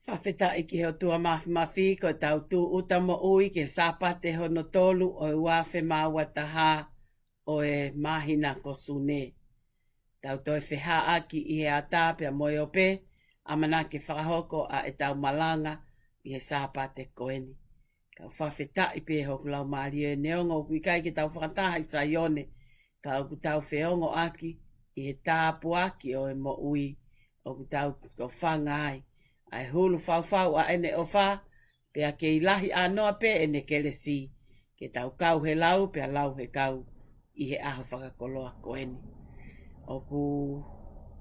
Whawheta i ki heo tua mawhi ko tau tū uta mo ui ke sāpate hono tolu o e wawhe māua taha o e mahina ko sune. Tau toi wheha aki i he ata pia moi ope, amana ke whakahoko a e tau malanga i he sāpate koeni. Kau whawheta i pe hoku lau maari e neongo kui kai ke tau whakataha i sa ione, kau ku tau whiongo aki i he tāpu aki o e mo ui o ku tau ko whangai. Ai hulu whau a ene o wha, pia ke ilahi a noa pe ene kele si, ke tau kau he lau, pia lau he kau i he aho whakakoloa koeni. O ku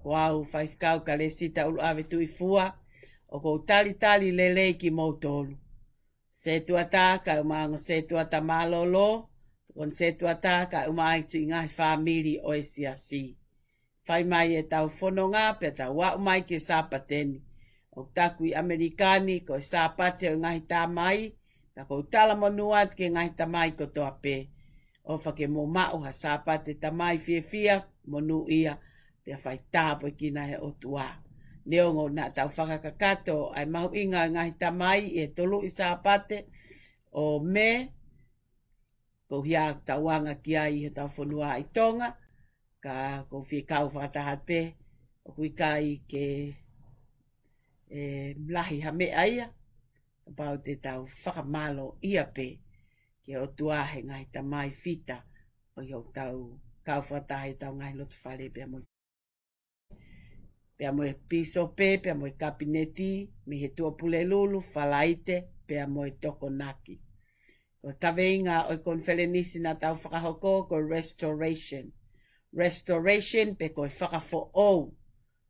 wau whaifkau ka le sita ulu ave tui fua, o ku tali lelei ki mautolu. Se tuata ka umango se tuata malolo, kon se tuata ka umaiti ngai whamiri o e siasi. Whai mai e tau whanonga, pia tau wa umai ke sāpateni. O takui Amerikani ko e sāpate o ngahi tā mai, ka ko tala monuat ke ngahi tā mai ko toa pe. O whake mo mao ha sāpate tā mai fia monu ia, pia whai tāpo i kina he o tua. Neongo na tau whakakakato ai mahu inga ngahi tā mai e tolu i sāpate o me, ko hia tauanga ki ai he tau whanua i tonga, ka ko fie kau whakatahat pe, o kui kai ke lahi ha mea ia, ka pau te tau whakamalo ia pe, ke o tuahe ngai ta mai fita, o iau tau kau whatahe tau ngai lotu whare pia moi. Pia moi piso pe, pia moi kabineti, mi he tua pule lulu, whalaite, pia moi toko naki. Ko kaweinga o i konferenisi na tau whakahoko, ko restoration. Restoration pe ko i whakafo ou,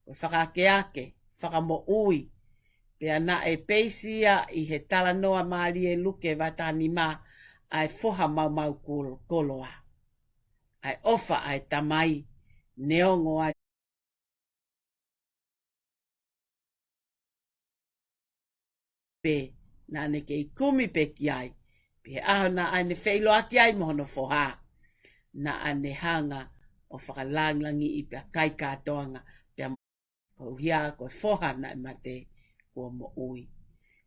ko i whakakeake, whakamo ui, pia na e peisia i he tala noa maari e luke watani ma ai foha mau koloa. Ai ofa ai tamai neongo ai pe na ne ke i kumi pe ki ai, pe aho na ane whailo aki ai mohono foha, na ane hanga o whakalanglangi i pia kai kātoanga, pia ko hia ko foha na mate ko mo ui.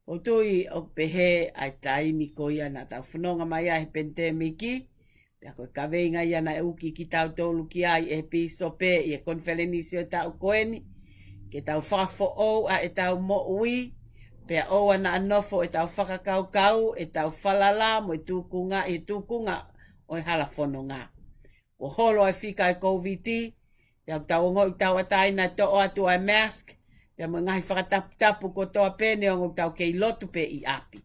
Ko tui o pehe ai taimi ko ia na tau whanonga mai ai pentemiki, pia ko kaweinga ia na uki ki tau tolu ki ai e piso pe i e konferenisi o tau koeni, ke tau whafo ou a e tau mo ui, pia oa na anofo e tau whakakau e tau whalala mo i tūkunga o i hala whanonga. Ko holo ai whika e COVID, pia tau ngoi tau atai na toa atu ai mask, pia mo ngahi whakatapu ko toa pene o ngau tau kei lotu pe i api.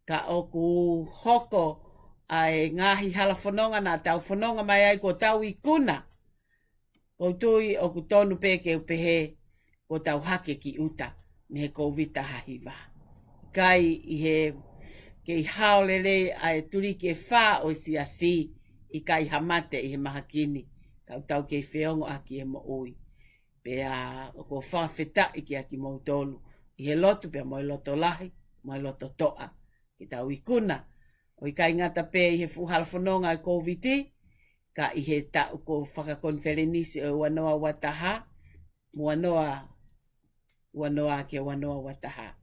Ka o ku hoko ai ngahi hala whanonga na tau whanonga mai ai ko tau i kuna. Ko tui o ku tonu pe ke upehe ko tau hake ki uta ni he COVID tahahiwa. Kai i he ke i haolele ai turi ke wha o siasi i kai hamate i he mahakini. Kau tau ke whiongo aki e mo ui. Pea o ko whawheta i ki aki mau tolu. I he lotu pea moi loto lahi, moi loto toa. Ki tau i kuna. O i kai ngata pe i he fuhala whanonga i COVID, ka i he tau ko whakakonferenisi o wanoa wataha, wanoa ke wanoa wataha.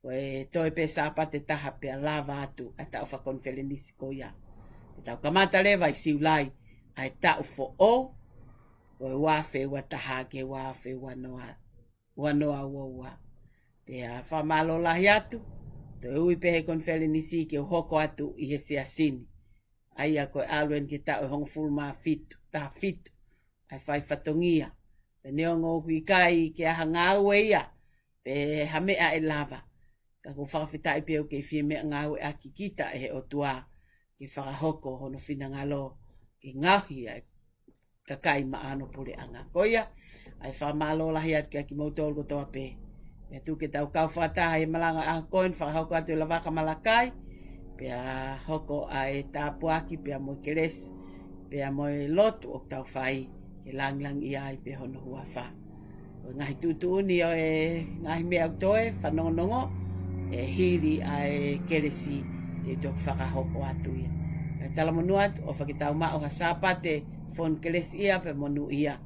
Ko e toi pe sāpate taha pea lava atu a tau whakonferenisi ko ia. E tau kamata lewa i siulai ai tau fo o, o e wafe wataha ke wafe wanoa waua. Pea whamalo lahi atu, to e ui pehe konferenisi ke hoko atu i he siasini. Aia koe aluen ki tau e hongo fulma fitu, ta fitu, ai whai whatongia. Pe neongo kui kai ke aha ngāue ia, pe hamea e lava. Ka ko whakawhitai peo ke whie mea ngāue a ki kita e he o tua, ke whakahoko hono whina ngalo, ke ngauhi ai kakai maano pule anga. Koia, ai whamalo lahi atu ki mautolu ko toa pe. Pea tu ke tau kau whataha e malanga a koin, whakahoko atu la waka malakai, pea hoko ai tāpuaki, pea moi keres, pea moi lotu o tau whai, ke lang i ai pe hono hua wha. O ngahi tutuuni o e ngahi mea utoe, whanongonongo, e hiri ai keresi te tok whakahoko atu ia. Ka talamonu atu o whakitau mao ha sāpate fon keresi ia pe monu ia.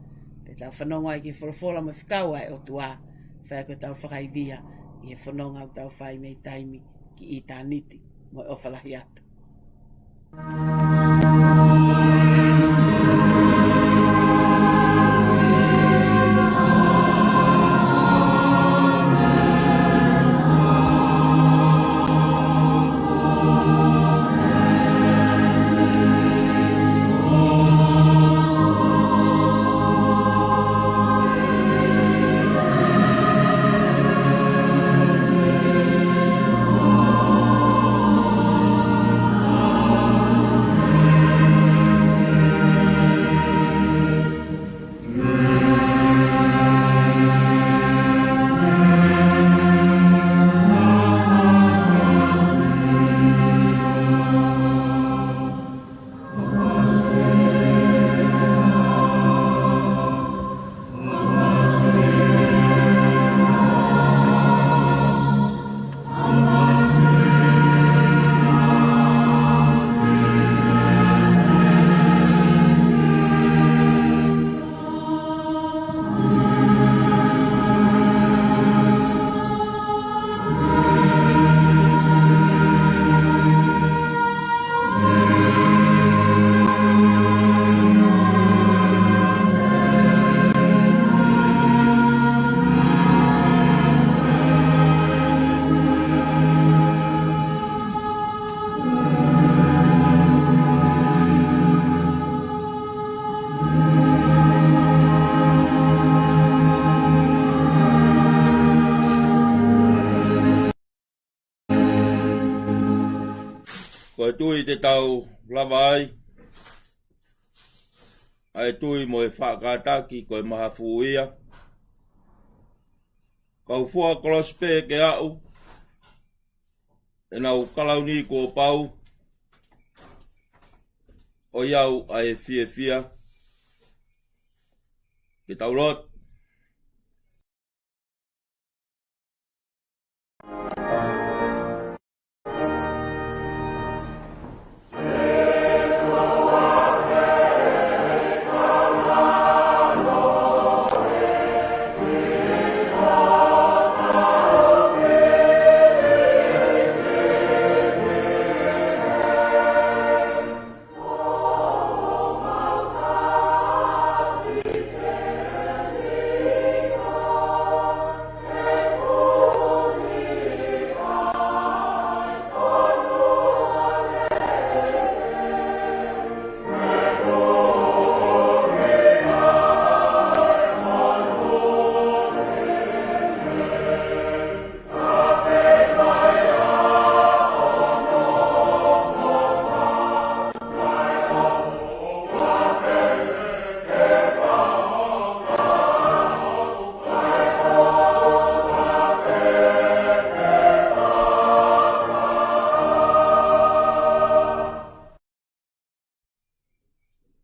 Pe tau whanongo ai ki wholofola ma whikau ai o tua, whai ko tau whakaivia I e whanonga au tau whai mei taimi ki i tāniti mo e ofalahi atu. Ko e tui te tau lawai, ai tui mo e whakataki ko e maha fuia. Kau fua kolospe ke au, e nau kalauni ko pau, o iau ai fia fia, ke tau lot.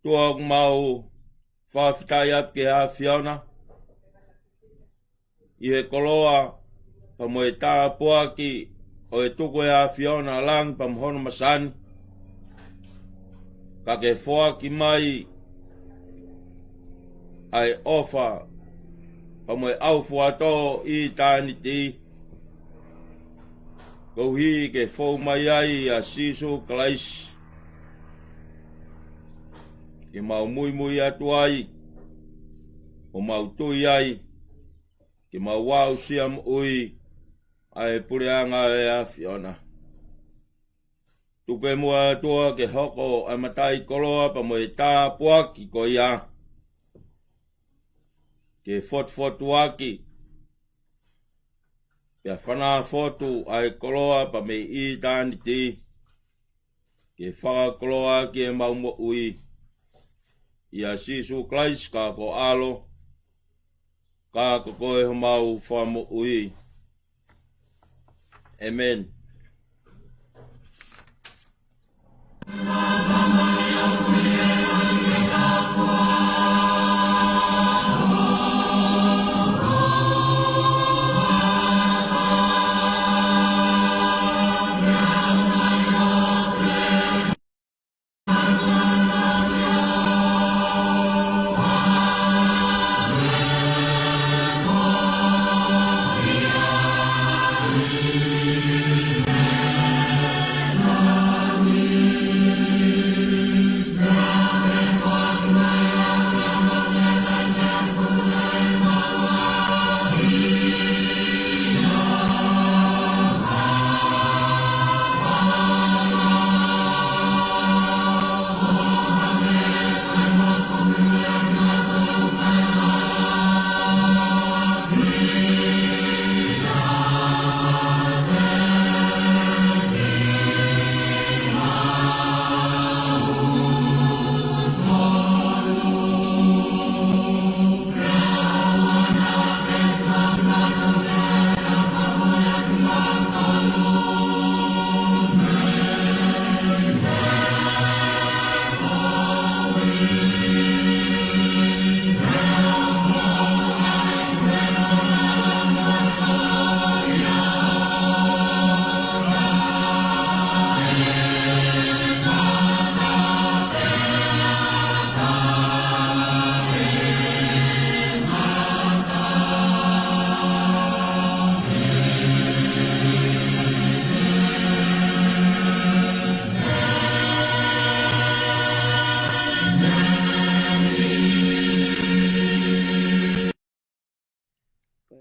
Tua mau whawhitai ap ke a Fiona. I he koloa pa mo e tā puaki o e tuku e a Fiona lang pa mhono masani. Ka ke whoaki mai ai ofa pa mo e au fuato I tāni ti. Kouhi ke whou mai ai a Sisu Kalaisi. Ke mau mui mui atu ai, o mau tui ai, ke mau wau siam ui, ai pureanga e a Fiona. Tupe mua atua ke hoko ai matai koloa pa mo e tā puaki ko ia. Ke fotu aki, ke whana fotu ai koloa pa me I tāni ti, ke whaka koloa ki e mau mo ui. Ia Sisu Kalaisi ka ko alo, ka ko koe mau whamu ui. Amen.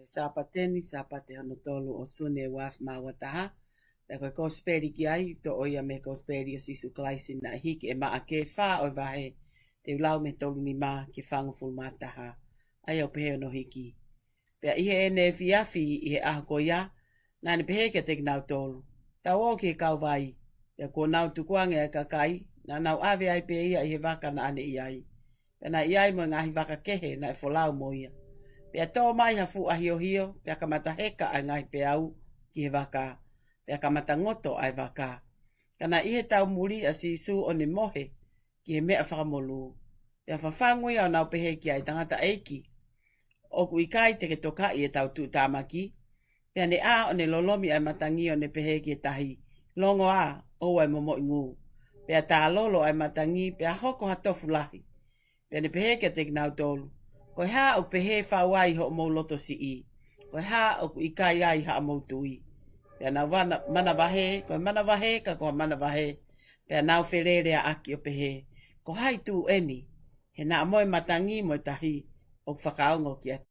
sapateni, sapate hono tolu o sune waf mawataha. Te koe kosperi ki ai, to oia me kosperi o sisu klaisi na hiki e maa ke wha o vahe te ulau me tolu ni maa ke whangu fulmataha. Ai au pehe no hiki. Pea ihe ene fiafi ihe aho ko ia, nani pehe ke te nau tolu. Tau o ke kau vai, pea ko nau tukuange ai kakai, na nau ave ai pe ia ihe waka na ane iai. Pea na iai mo ngahi waka kehe na e folau mo ia. Pea tō mai hafu a hio hio, pea kamata heka ai ngahi pe au ki he waka. Pea kamata ngoto ai waka. Kana ihe tau muri a sisu o ne mohe ki he mea whakamolu. Pea whawhangui au nau pehe ki ai tangata eiki. Oku i kai te ke toka i e tau tu tāmaki. Pea ne a o ne lolomi ai matangi o ne pehe ki e tahi. Longo a o ai momo ingu. Pea tā lolo ai matangi pea hoko hatofu lahi. Pea ne pehe ki te kinau tolu. Koe ha o pehe whawai ho mou loto si i. Koe ha o ku i kai ai ha mou tui. Pea nau mana wahe, koe mana wahe ka koe mana wahe. Pea nau wherere a aki o pehe. Ko hai tu eni. He na moe matangi mo tahi. O whakaongo ki atu.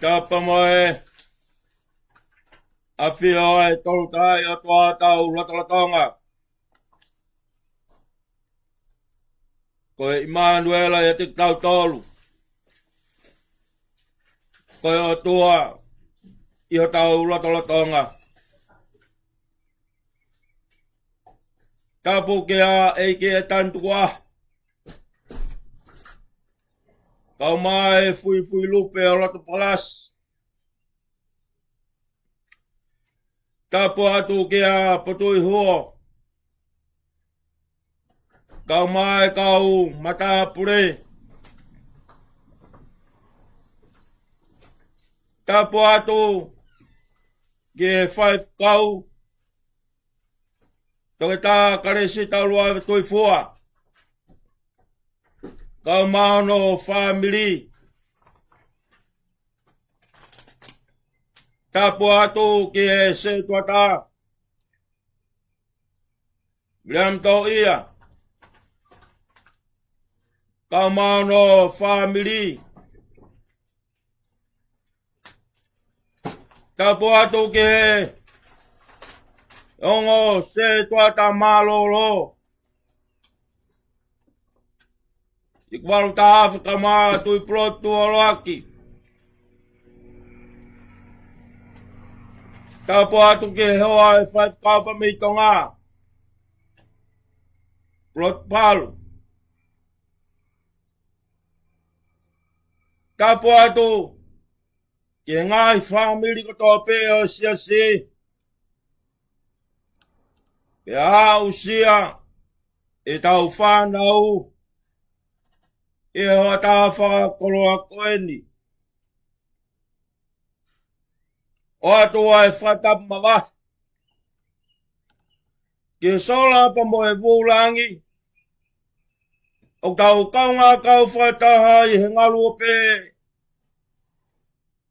Tapa moe. Awhia e tolu tai o toa tau latalatonga. Koe Immanuela e te tau tolu. Koe o toa i o tau latalatonga. Tapu ke a eike e tantua. Kau mai fui lupe o lato palas. Tapu atu ke a potui huo. Kau mai kau mata pure. Tapu atu ke 5 kau. Toke tā karesi tau lua toi fua. Kau mauno family. tapu atu ki e se tuata. Liam tau ia. Ka mano family. Tapu atu ki e ongo se tuata malolo. Ikwalu ta Afrika maa tui plotu oloaki. Tapu atu ki hewa e 5 kapa mitonga. Plot palu. Tapu atu ki ngai family ko tope o siasi. Ke a usia e tau whanau. E hoa tā whakakoloa koeni. O atua e whatap mawa. Ke sola pa mo e vulangi. O tau kaunga kau whataha i he ngalu pe.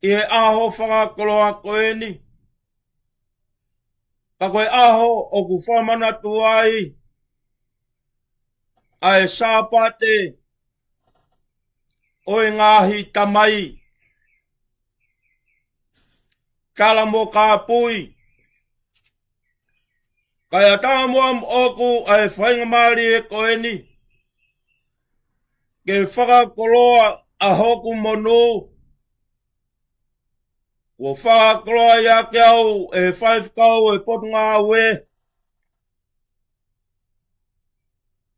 I he aho whakakoloa koeni. Ka koe aho o ku whamana tuai. Ai sāpate. Oi ngahi tamai. Kala mo ka pui. Kaya tāmuam oku ai whainga maari e koeni. Ke whakakoloa a hoku monu. Ko whakakoloa ia ke au e 5 kau e potunga we.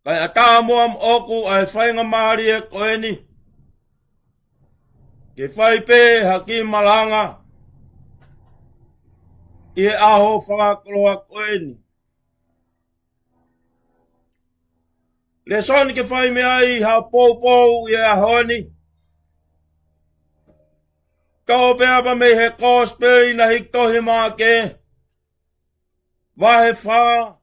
Kaya tāmuam oku ai whainga maari e koeni. Ke whaipe haki malanga. I aho whakakoloa koeni. Le soni ke whai mea i ha poupou i a honi. Kau pēa pa me he cosplay na hiktohi maa ke. Wahe wha.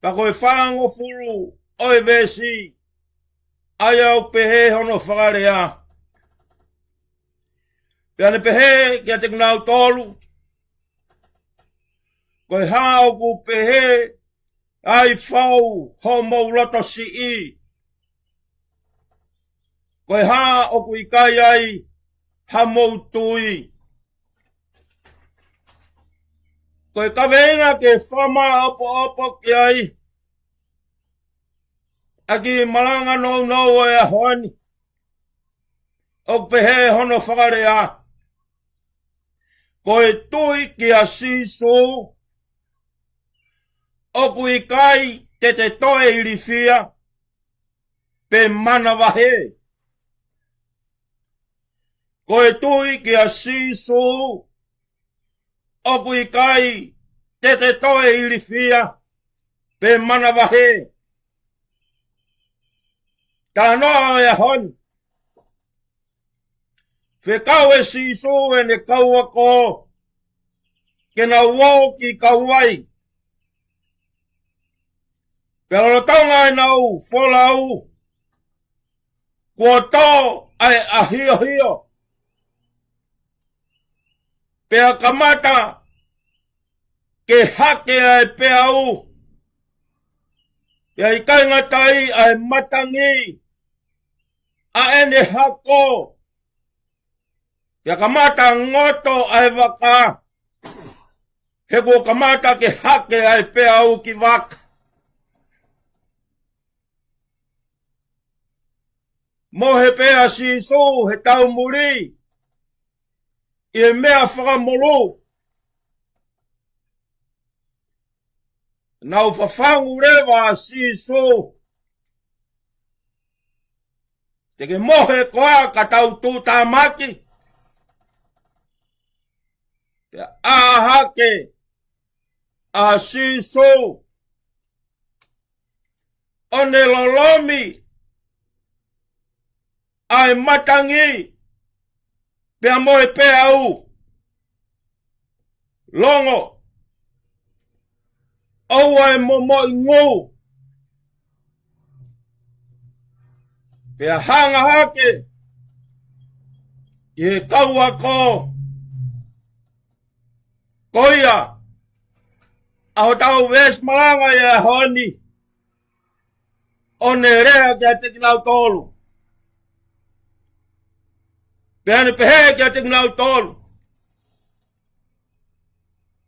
Pa koe whango furu. Oi vesi. Ai au pehe hono whakarea. Pēane pehe kia te knau tolu. Koe hao ku pehe. Ai whau homo loto si i. Koe ha o ku ikai ai ha mou tui. Koe kawenga ke whama opo ki ai. Aki malanga no e a honi. O pehe hono whakarea. Koe tui ki a sisu. Oku i kai te toe i rifia. Pe mana wahe. Koe tui ki a sisu. Oku i kai te toe i rifia. Pe mana wahe. Tā noa e hon. Whekau e sisu e ne kaua ko. Ke na wau ki kauai. Pero tonga e nau, wholau. Kua tō ai a hio. Pea kamata. Ke hake ai pea u. Pea i kaingatai ai matangi. A ene hako. Pea kamata ngoto ai waka. He kua kamata ke hake ai pea u ki waka. Mo he pea si so he tau muri. I mea whakamolo. Nau whawhangu rewa si so. Te ke mohe koa ka tau tūtā maki. Te āhake. A si so. One lolomi. Ai matangi. Pea moe pea u. Longo. Oua e momo i ngu. Pea hanga hake. I he kaua ko. Koia. Aho tau ves malanga ia honi. O ne rea kia te kinau tolu. Peane pehe kia te kinau tolu.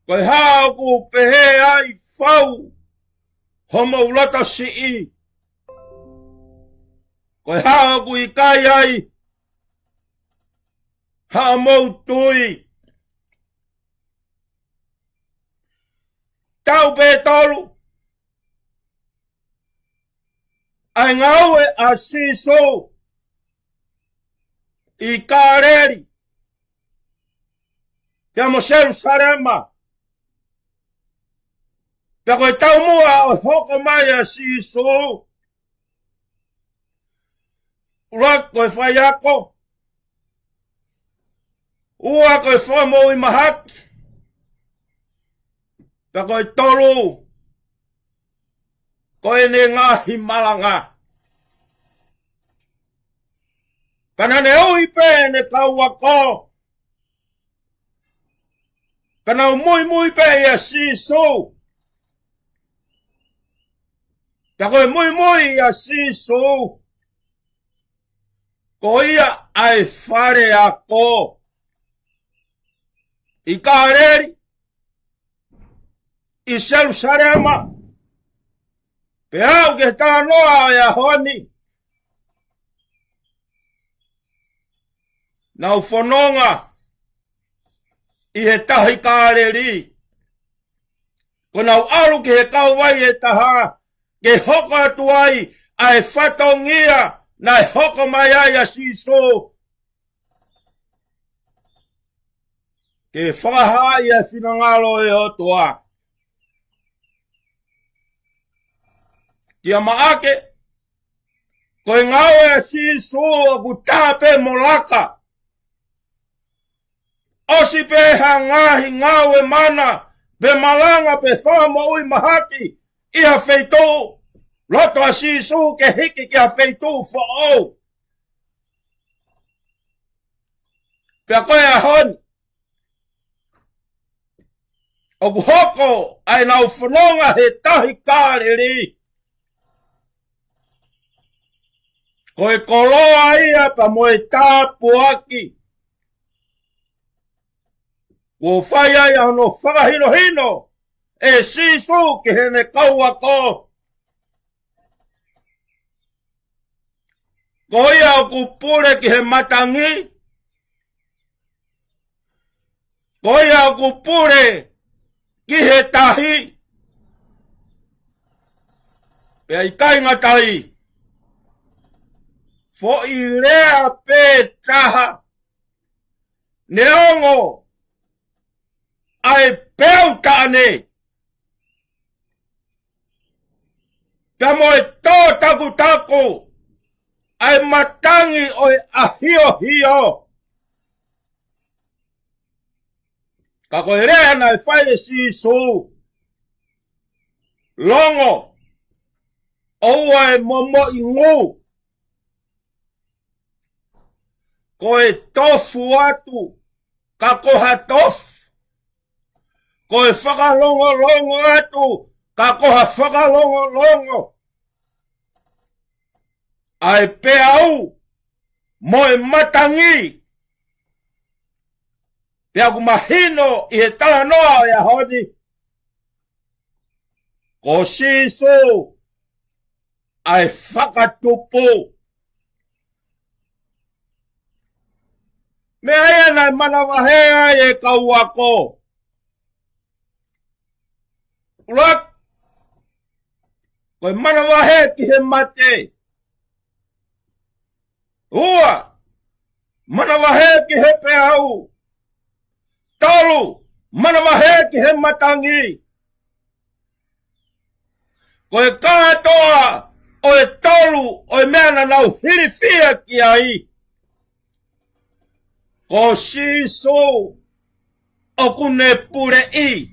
Koi hao ku pehe ai fau. Homo ulata si i. Koi hao ku i kai ai. Hao mou tui. Tau pe tolu. Ai ngau e a siso. I kareri. Kia mo Jerusalema. Pea koe tau mua o hoko mai a siso. Ura koe whai ako. Ua koe whai mo i mahaki. Pea koe tolu. Koe ne ngahi malanga. Kana ne ui pe ne kaua ko. Kana mui mui pe ia siso. Ka koe mui mui ia siso. Ko ia ai whare a ko. I kareri. I Jerusalema. Pe au ke tā noa ia honi. Nau whanonga. I he tahi kāreri. Ko nau aru ke he kauwai e taha. Ke hoko atu ai. Ai whatongia. Nai hoko mai ai a siso. Ke whakahai a whinangalo e otua. Kia maake. Koe ngau e a siso a ku tāpe molaka. Osi pe ha ngahi ngau e mana. Pe malanga pe whamo ui mahaki. Iha wheito. Loto a siso ke hiki kia wheito whao. Pea koe a honi. O ku hoko ai nau whanonga he tahi kāreri. Koe koloa ia pa moe tāpu aki. Ko whai ai ano whakahino hino. E sisu ki hene kaua ko. Ko ia o ku pure ki he matangi. Ko ia o ku pure ki he tahi. Pea i kainga tahi. Fo i rea pe taha. Neongo. Ai peu taane. Ka moe tō taku taku. Ai matangi oi ahio hio. Ka koe rea nai whai e sisu. Longo. Oua e momo i ngu. Koe tofu atu. Ka koha tofu. Koe whakalongo longo atu. Ka koha whakalongo longo. Ai pe au. Moe matangi. Pea ku mahino i he taha noa e a honi. Ko sisu. Ai whakatupu. Me aia nai manawahea e kauako. Urak. Koe manawahe ki he mate. Ua. Manawahe ki he peau. Tolu. Manawahe ki he matangi. Koe kātoa. Oe tolu. Oe meana nau hirifia ki ai. Ko sisu. O kune pure i.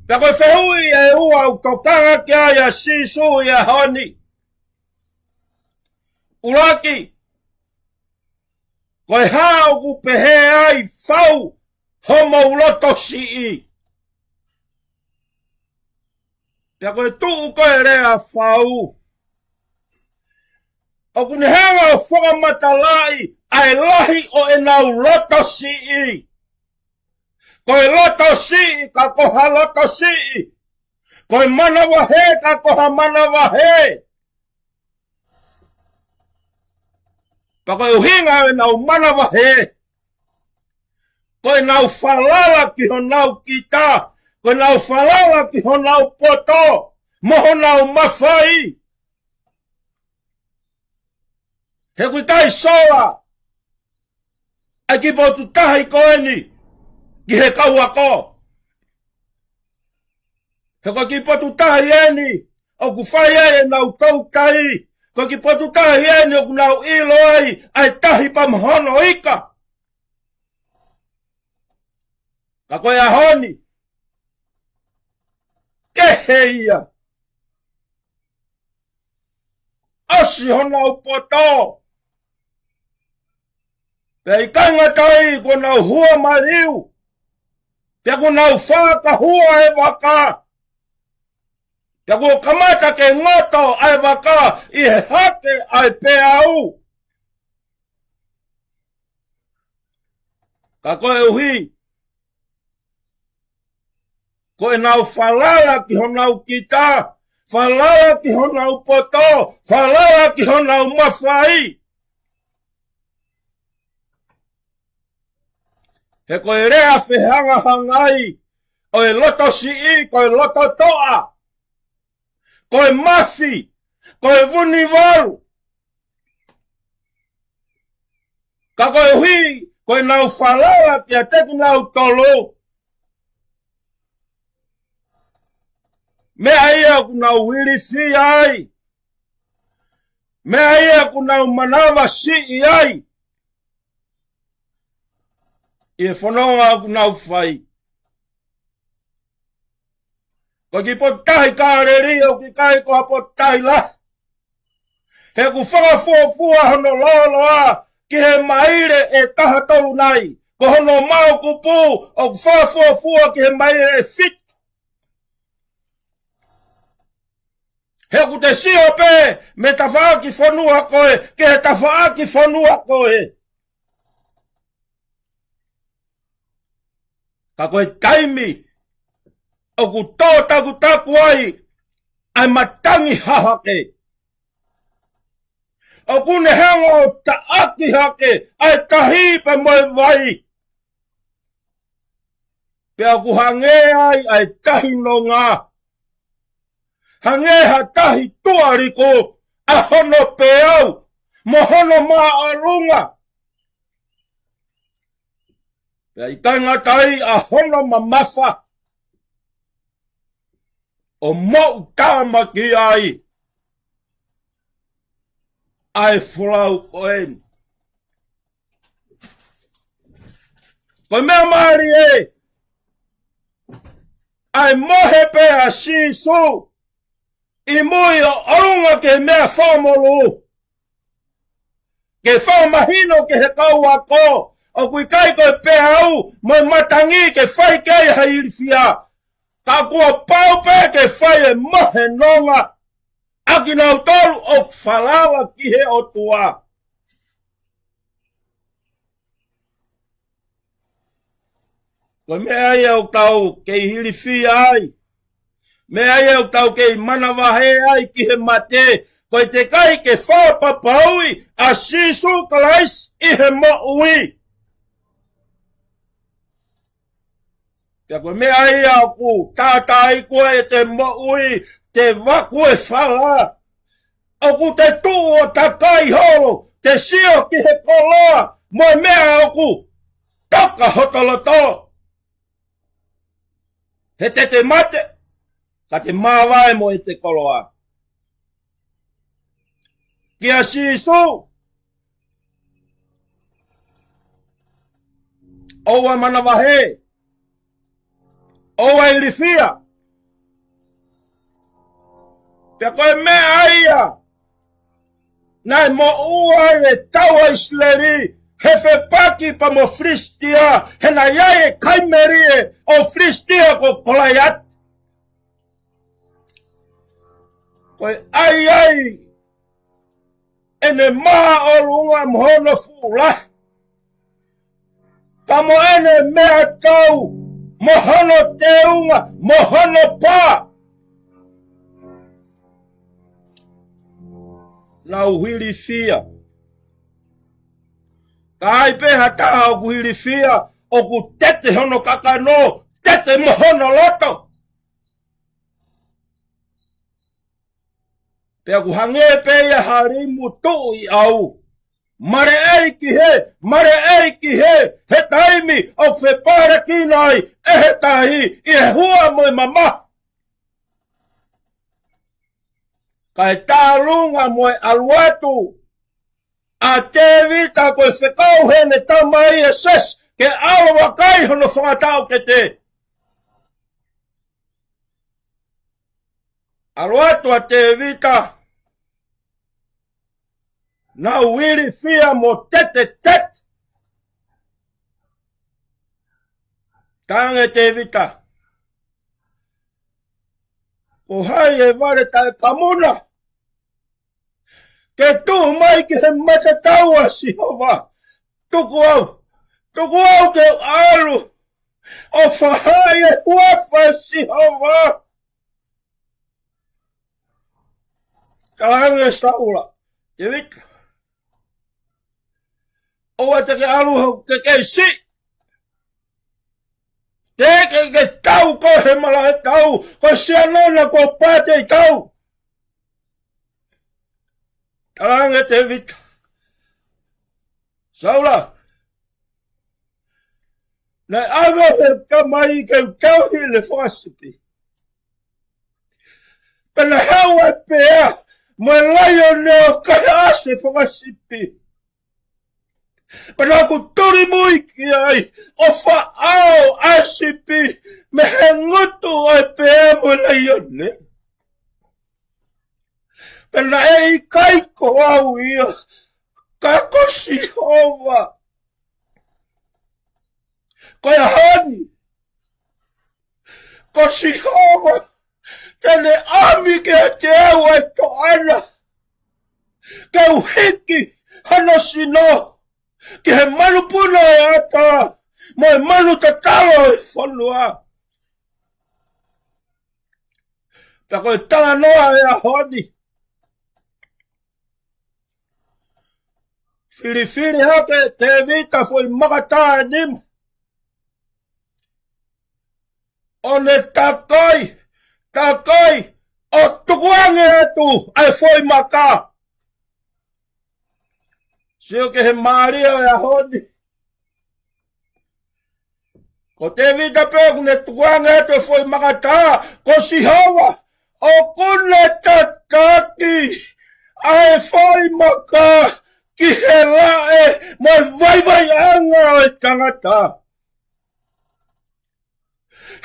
Pea koe whehui e ua u tokanga ki ai a sisu i a honi. Uraki. Koe hao ku pehe ai fau homo uloto si i. Pea koe tuu koe rea fau. O kune hanga o whakamatalai ai lahi o e nau loto si i. Koe loto si i ka koha loto si i. Koe mana wahe ka koha mana wahe. Pa koe uhinga e nau mana wahe. Koe nau falala ki ho nau kita. Koe nau falala ki ho nau poto. Moho nau mawhai. He kui kai soa. Ai ki potu tahi koe ni. Ki he kaua ko. He koe ki potu tahi eni. O ku whai e nau tau kai. Koe ki potu tahi eni o ku nau ilo ai. Ai tahi pa mahono ika. Ka koe ahoni. Ke heia. Asi ho nau poto. Pea i kangatai ko nau hua mariu. Pea ko nau whaka hua e waka. Pea ko kamata ke ngoto ai waka i he hake ai pea au. Ka koe uhi. Koe nau falala ki ho nau kita. Falala ki ho nau poto. Falala ki ho nau mawhai. He koe rea whehanga hangai. Koe loto si i, koe loto toa. Koe mafi. Koe vuni waru. Ka koe hui, koe nau falala ki a teki nau tolo. Mea ia ku nau wirifi ai. Mea ia ku nau manawa si i ai. I whanonga ku nau whai. Ko ki potahi kāreri o ki kai ko potahi la. He ku whakafuafua hono loloa ki he maire e taha tolu nai. Ko hono mau kupu o ku whakafuafua ki he maire e fit. He ku te sio pe me tawhaaki whanua koe ki he tawhaaki whanua koe. Ka koe taimi o ku tōtaku taku ai ai matangi hahake. O kune hango ta aki hake ai tahipa moe vai. Pea ku hange ai tahi no ngā. Hange ha tahi tuariko a hono peau. Mohono maa alunga. Pea i kangatai a hono mamafa. O mau tāma ki ai. Ai fulau koen. Koe mea maari e. Ai mohe pe a sisu. I mui o orunga ke mea whamolu. Ke whamahino ke he kaua ko. O kui kai koe pe au. Moi matangi ke whai kei hairifia. Ka kua paupe ke whai e mohe nonga. Aki nau tolu o whalala ki he o tua. Koe mea ia o tau ke hirifi ai. Mea ia o tau ke manawahe ai ki he mate. Koe te kai ke whapapaui a sisu kalais i he mo'ui. Kia koe mea ia o ku tātai koe e te mo'ui. Te waku e whala. O ku te tuu o takai holo. Te sio ki he koloa. Moe mea o ku taka hotoloto. He te mate. Ka te māwae mo e te koloa. Kia sisu. Owa manawahe. Owa irifia. Pea koe mea aia. Nai mo ua e taua isleri. he whepaki pa mo Fristia, he na iae kaimerie o Fristia ko kolayat. Koe ai, ene maa o lunga mhono fula. Tamo ene mea tau, mohono teunga, mohono pa. Na uhiri fia. Kai peha taha o kuhiri fia, o ku tete hono kakano, tete mohono loto. Pea ku hange peia harimu tui au. Mare eiki he taimi au whepare kinai, he tahi, he hua moi mama. Kai tā runga moi aluatu, a te vita koe whekau hene tamai e ses, ke awa kai hono whangatau ke te. Aluatu a te vita, na wiri fia mo tete. Tange te vita. Ko hai e ware tae kamuna. Ke tu mai ki he matataua si hova. Tuku au ke alu. O whahai e huafa si hova. Kahange saula. Te vita. Owa te ke alu hau ke si. Te ke tau ko he mala he tau. Ko si anona ko pate i tau. Kahange te vita. Saula. Na awa he kamai ke tauhi le whasipi. Pena hawa pea. Mo laio neo kai ase whasipi. Pena ku turi mui ki ai. O whaao asipi. Me he ngutu ai pea mo laio ne. Pena e kai ko au ia. Kako si hova. Koia hani. Ko si hova. Tene ami ke te au e to ana. Ke uhiki. Hana sino. Ke he manu puna e ata. Mo e manu tatalo e whanua. Pea koe tala noa e a honi. Whiriwhiri hake te vita fwoi makata e nima. O ne takai, o tukuange atu ai fwoi maka. Sio ke he Maria e a honi. Ko te vita peo kune tukuange atu e fwoi makata, ko si hawa, o kune tataki ai fwoi maka. Ki he lae, moi vai anga e tangata.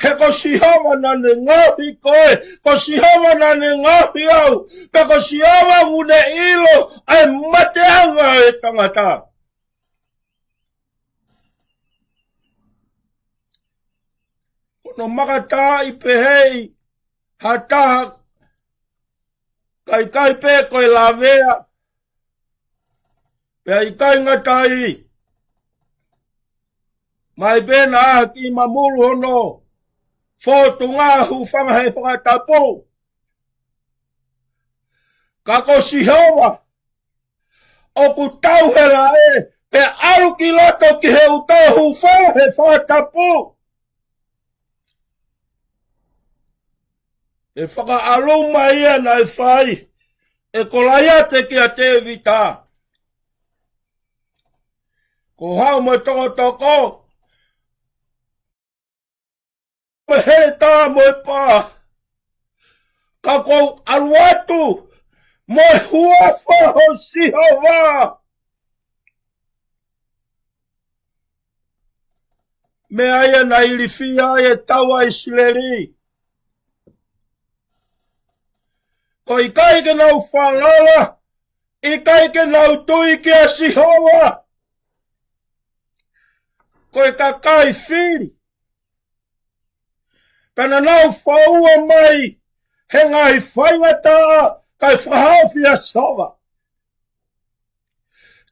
He ko si hawa na ne ngahi koe, ko si hawa na ne ngahi au, pe ko si hawa une ilo, ai mate anga e tangata. Kono makata i pehei, hataha, kai pe koe lavea, pea i kai ngatai. Mai bena aha ki mamuru hono. Fotu ngā hu whangahe whakatapo. Kako si hawa. O ku tauhera e. Pe aru ki loto ki he utau hu whangahe whakatapo. E whakaaluma ia na e whai. E kolaiate ki a te vita. Ko hau mo toko. Me he tā mo pā. Ka kou aluatu. Mo hua whaho si hawa. Me aia na iliwhia e taua i sileri. Ko i kai ke nau whalala. I kai ke nau tui ki a si hawa. koe ka kai whiri. Pena nau whaua mai, he ngai whaingata kai whahawhia sawa.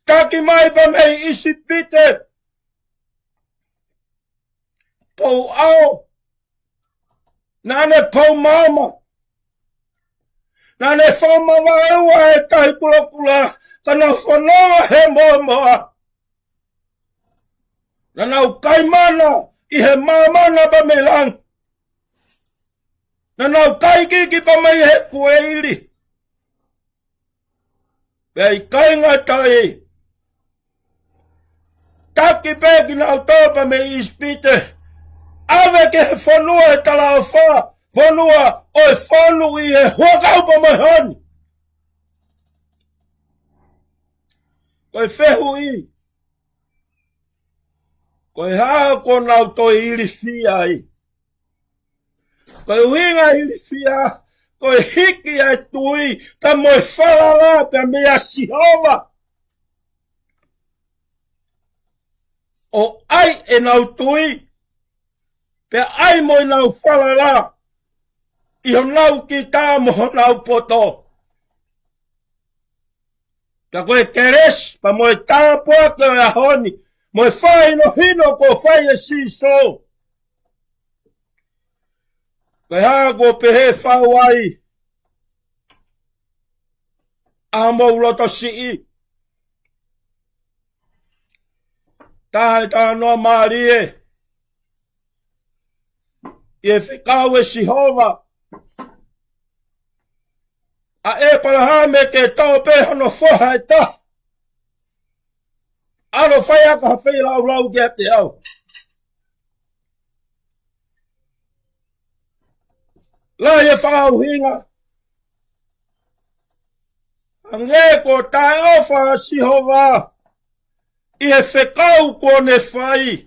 Taki mai pa mei isi pite. Pou ao. Nane pou mama. Nane whamawa ewa e kai kula kula. Kana whanoa he moa moa. Nanau kaimana i he mamana pa me lang. Nanau kai kiki pa mai he kueiri. Pei kai ngatai. Taki peki nau topa me ispite. Ave ke he whanua e talao wha. Whanua o e whanu i he huakau pa mai honi. Koe whehu i. Koe haa ko nau toi iri fia i. Koe winga iri fia. Koe hiki ai tui. Ta moe whalala pe mea sihawa. O ai e nau tui. Pe ai moe nau whalala. Iho nau ki tā moho nau poto. Ka koe keres pa moe tā poake o ahoni. Moe whai no hino ko whai e siso. Koe haa ko pehe whauai. Amo uloto sii. Tahe tā noa maarie. Ie whikau e sihova. A e palahame ke tau peho no whoha e ta. Aro whai aka hawhi lau lau ke te au. Lai e whakau hinga. Ange ko tae ofa sihova. I e whikau kone whai.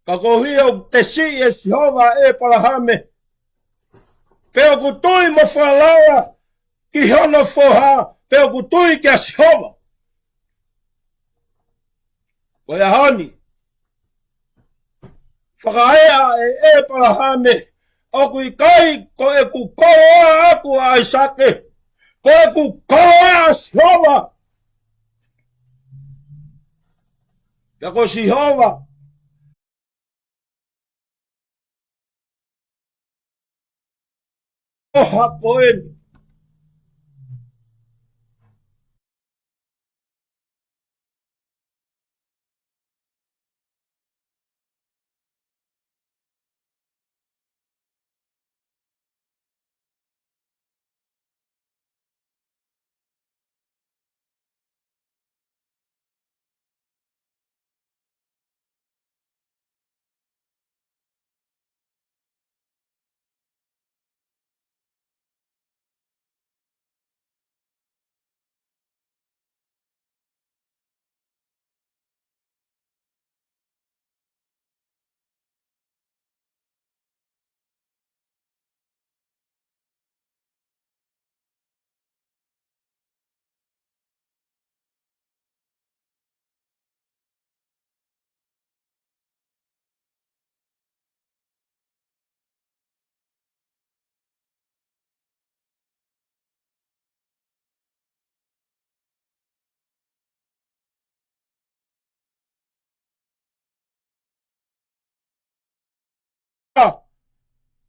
Ka kohi o te si e sihova e palahame. Peo ku tui mo whalawa ki hono whoha. Peo ku tui ki a sihova. Koe ahoni. Whakaea e palahame. O kui kai koe ku koa aku a isake. Koe ku koa a sihova. Ka ko sihova. Oha koen.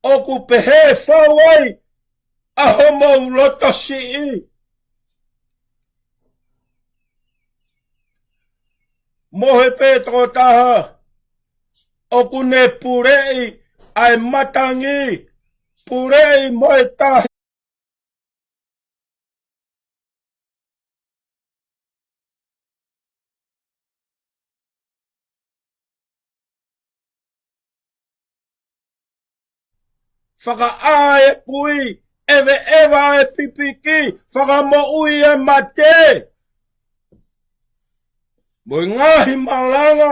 Oku pehe whawai. Aho mau loto si i. Mohe petro taha. Oku ne purei ai matangi. Purei moe tahi. Whaka ae pui. Ewe ewa e pipiki. Whaka mo ui e mate. Moe ngahi malanga.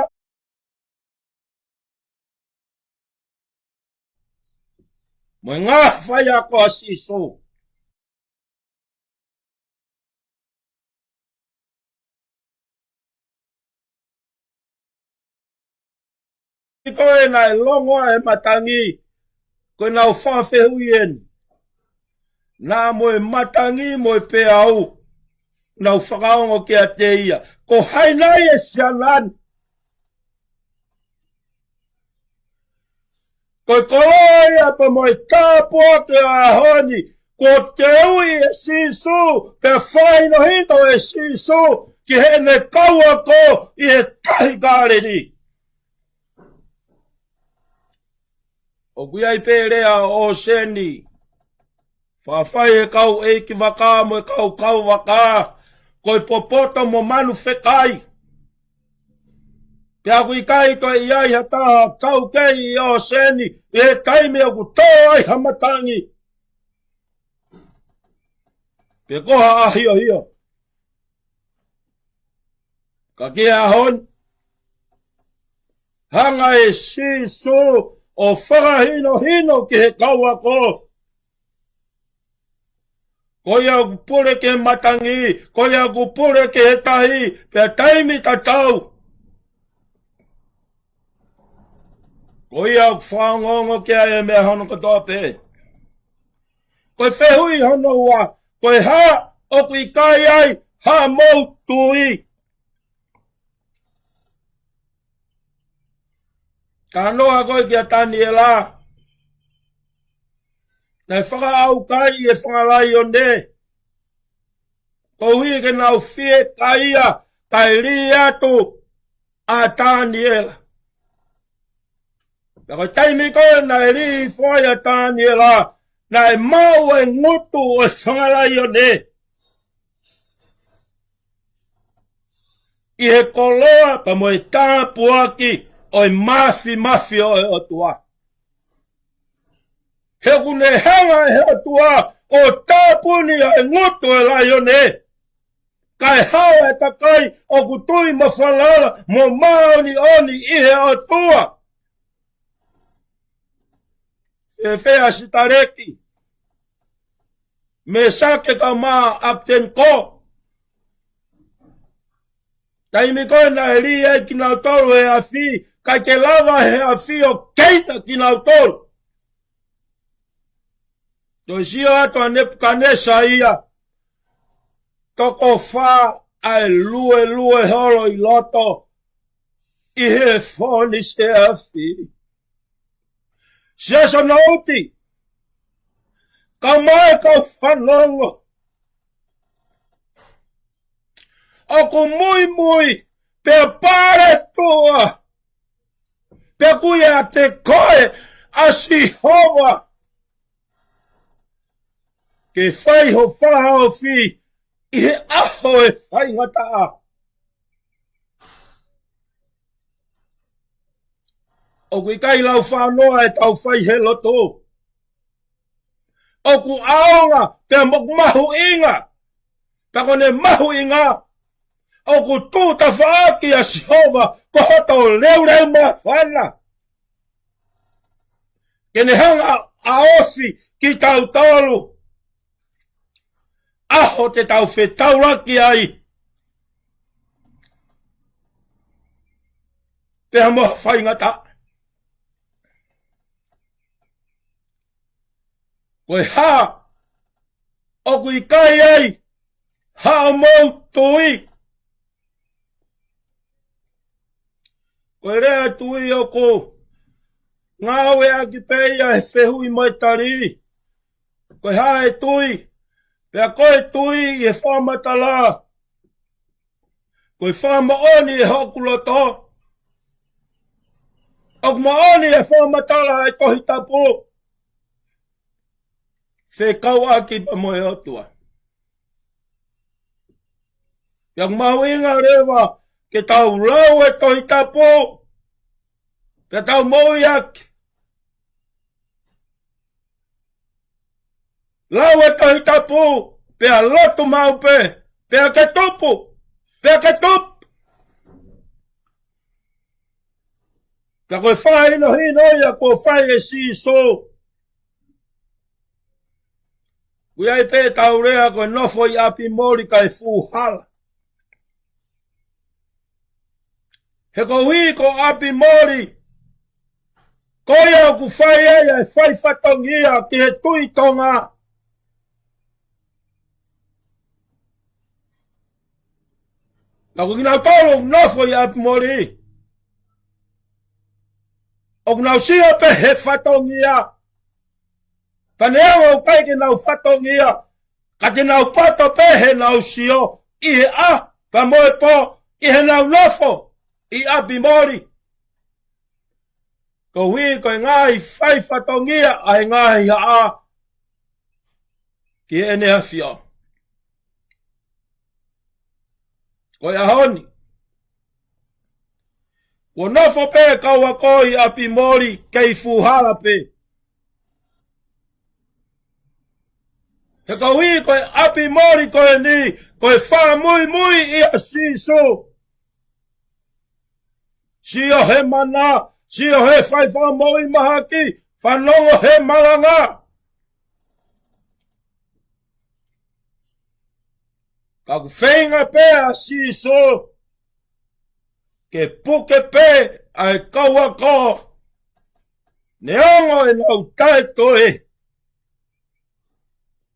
Moe ngahi whai ako asiso. koe na e longo e matangi, koe na o whawhe huien. Nā moe matangi moe pe au, na o whakaongo ki a te ia. Ko hainai e sianan. Koe koloi apa moe tāpua ke a honi, ko te ui e sisu, pe whaino hito e sisu, ki he ne kaua ko i he kahi kāreni. O kuiai pērea o seni, whawhai e kau e ki waka mo e kau waka, koe popoto mo manu whekai. Pea kui kai koe iai hata kau kei o seni, e taimi o ku tō ai hamatangi. Pea koha ahio hio. Ka kia hon, hanga e sisu o whakahino hino ki he kaua ko. Koe au pure ke matangi, koe au pure ke he tahi, pea taimi ka tau. Koe au whangongo ke ae mea hono katoa pe. Koe whehui hono ua, koe ha o kui kai ai, ha mou tui. Ka noa koe kia tani e la. Nei whaka au kai e whangalai o ne. Ko hui ke nau fie kaia, kai ri atu a tani e la. Ka koe taimi koe nai ri fwai a tani e la, nai mau e ngutu o whangalai o ne. I he koloa pa mo e tāpuaki, oi mafi o e otua. He kune hanga e he otua, o tāpuni e ngutu e lai o ne. Kai hao e takai, o kutui ma whalala, mo maoni oni i he otua. E whea sitareki. Me sake ka maa apten ko. Taimi koe na e ri e ki nau tolu e a fi, kai ke lava he a fi o keita ki nau tolu. Toi sio ato a Nebukanesa ia, toko wha ai lue holo i loto, i he whoni se a fi. Seso na uti, ka mai ka whanongo, Oku mui, pe pare tua, pe kuia te koe a si hova. Ke whai ho whaha o fi, i he aho e whai ngata a. Oku i kai lau whanoa e tau whai he loto. Oku aonga, pe mahu inga, pe kone mahu inga. Oku tūta whaaki a Sihova, ko hoto leu ma whana. Kene hanga a osi ki tau tolu. Aho te tau whetauraki ai. Pea moha whaingata. Koe ha, oku i kai ai, ha mau tui. Koe rea tui oku, ngāwe a ki peia he whehui mai tari. Koe ha e tui, pea koe tui e whamatala. Koe whamaoni e hokuloto. Oku maoni e whamatala e tohi tapu. Whekau aki pa moe otua. Yang mau inga rewa, ke tau lau e tohi tapu, pe tau moui aki. Lau e tohi tapu, pe a lotu maupe, pe a ke tupu, pe a ke tupu. Ka koe whae no hino ia, koe whae e siso. Kuiai pe tau rea koe nofo i api mori kai fuhala. He ko hui ko api mori, Koia o ku whai e whai whatongia ki he tui tonga. Na ku kina tolo nofo i api mori. O kuna usia pe he whatongia. Paneango o kai ke nau whatongia. Ka te nau pato pe he nau sio. I he a pa moe po. I he nau nofo i api mori. Ko hui koe ngai whai whatongia ai ngai a. Ki ene hawhia. Koe ahoni. Ko nofo pe kaua koi api mori kei fuhara pe. He ka hui koe api mori koe ni. Koe wha mui mui i a siso. Sio he mana. Sio he whai wha moi mahaki. Whanongo he maranga. Ka ku whenga pe a siso. Ke puke pe ai kaua ko. Neongo e nau tae toe.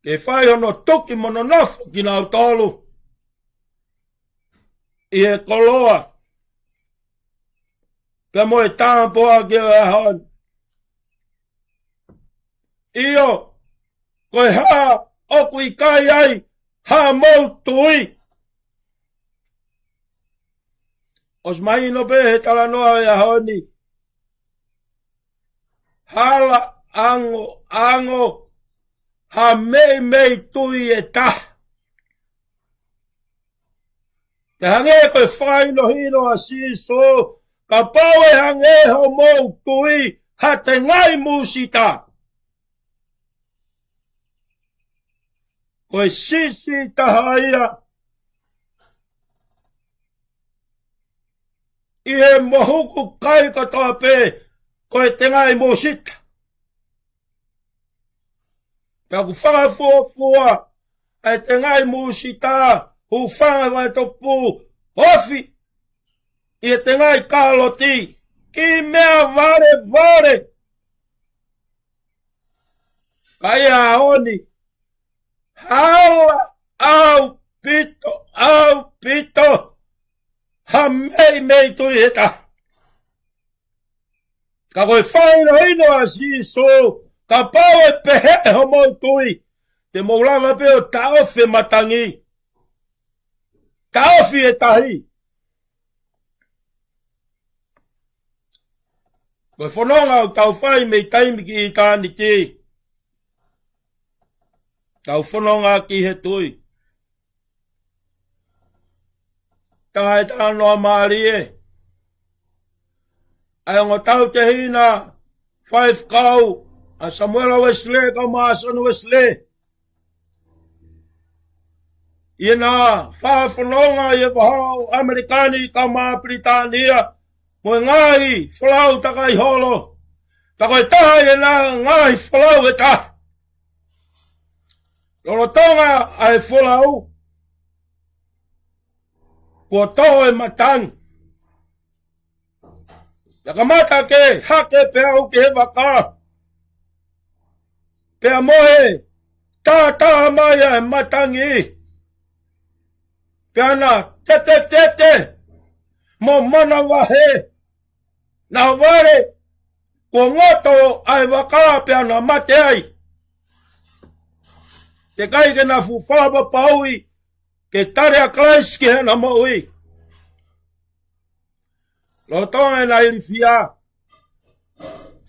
Ke whai ono tuki mono nofo ki nau tolu. I e koloa. Pe mo e tāmpoa ki e hon. Io. Koe ha oku i kai ai. Ha mau tui. Os mai no pe he tala noa e honi. Hala ango. Ha mei tui e ta. Te hange koe whai no hino a siso. Ka pau e hange ho mau tui. Ha te ngai musita. Koe sisi tahaia. I he mohuku kai katoa pe. Koe te ngai musita. Pea ku whanga fuafua. Ai te ngai musita. Hu whanga vai topu. Hofi. I te ngai kaloti. Ki mea vare. Kai a honi. Hala au pito. Ha mei tui heta. Ka koe whaino hino a siso. Ka pau e pehe ho mau tui. Te maulanga pe o taofi matangi. Taofi e tahi. Koe whanonga o tau whai mei taimi ki i tāni ki. Tau whanonga ki he tui. Tae tānoa maari e. Ai ongo tau te hina. 5 kau. A Samuela Wesley ka maasonu Wesley. Iena whanonga i e wahau Amerikani ka maa Britania. Moe ngai whalau takai holo. Takai taha i na ngai whalau e ta. Loro tonga ai whalau. Kua toho e matang. Yakamata ke hake pea u ke waka. Pea moe. Taha maya e matangi. Pea na tete. Mo mana wahe. Na ware. Kua ngoto ai waka pea na mate ai. Te kai ke na fufaba paui. Ke tare a klais ki hena maui. Lotonga e na ilifia.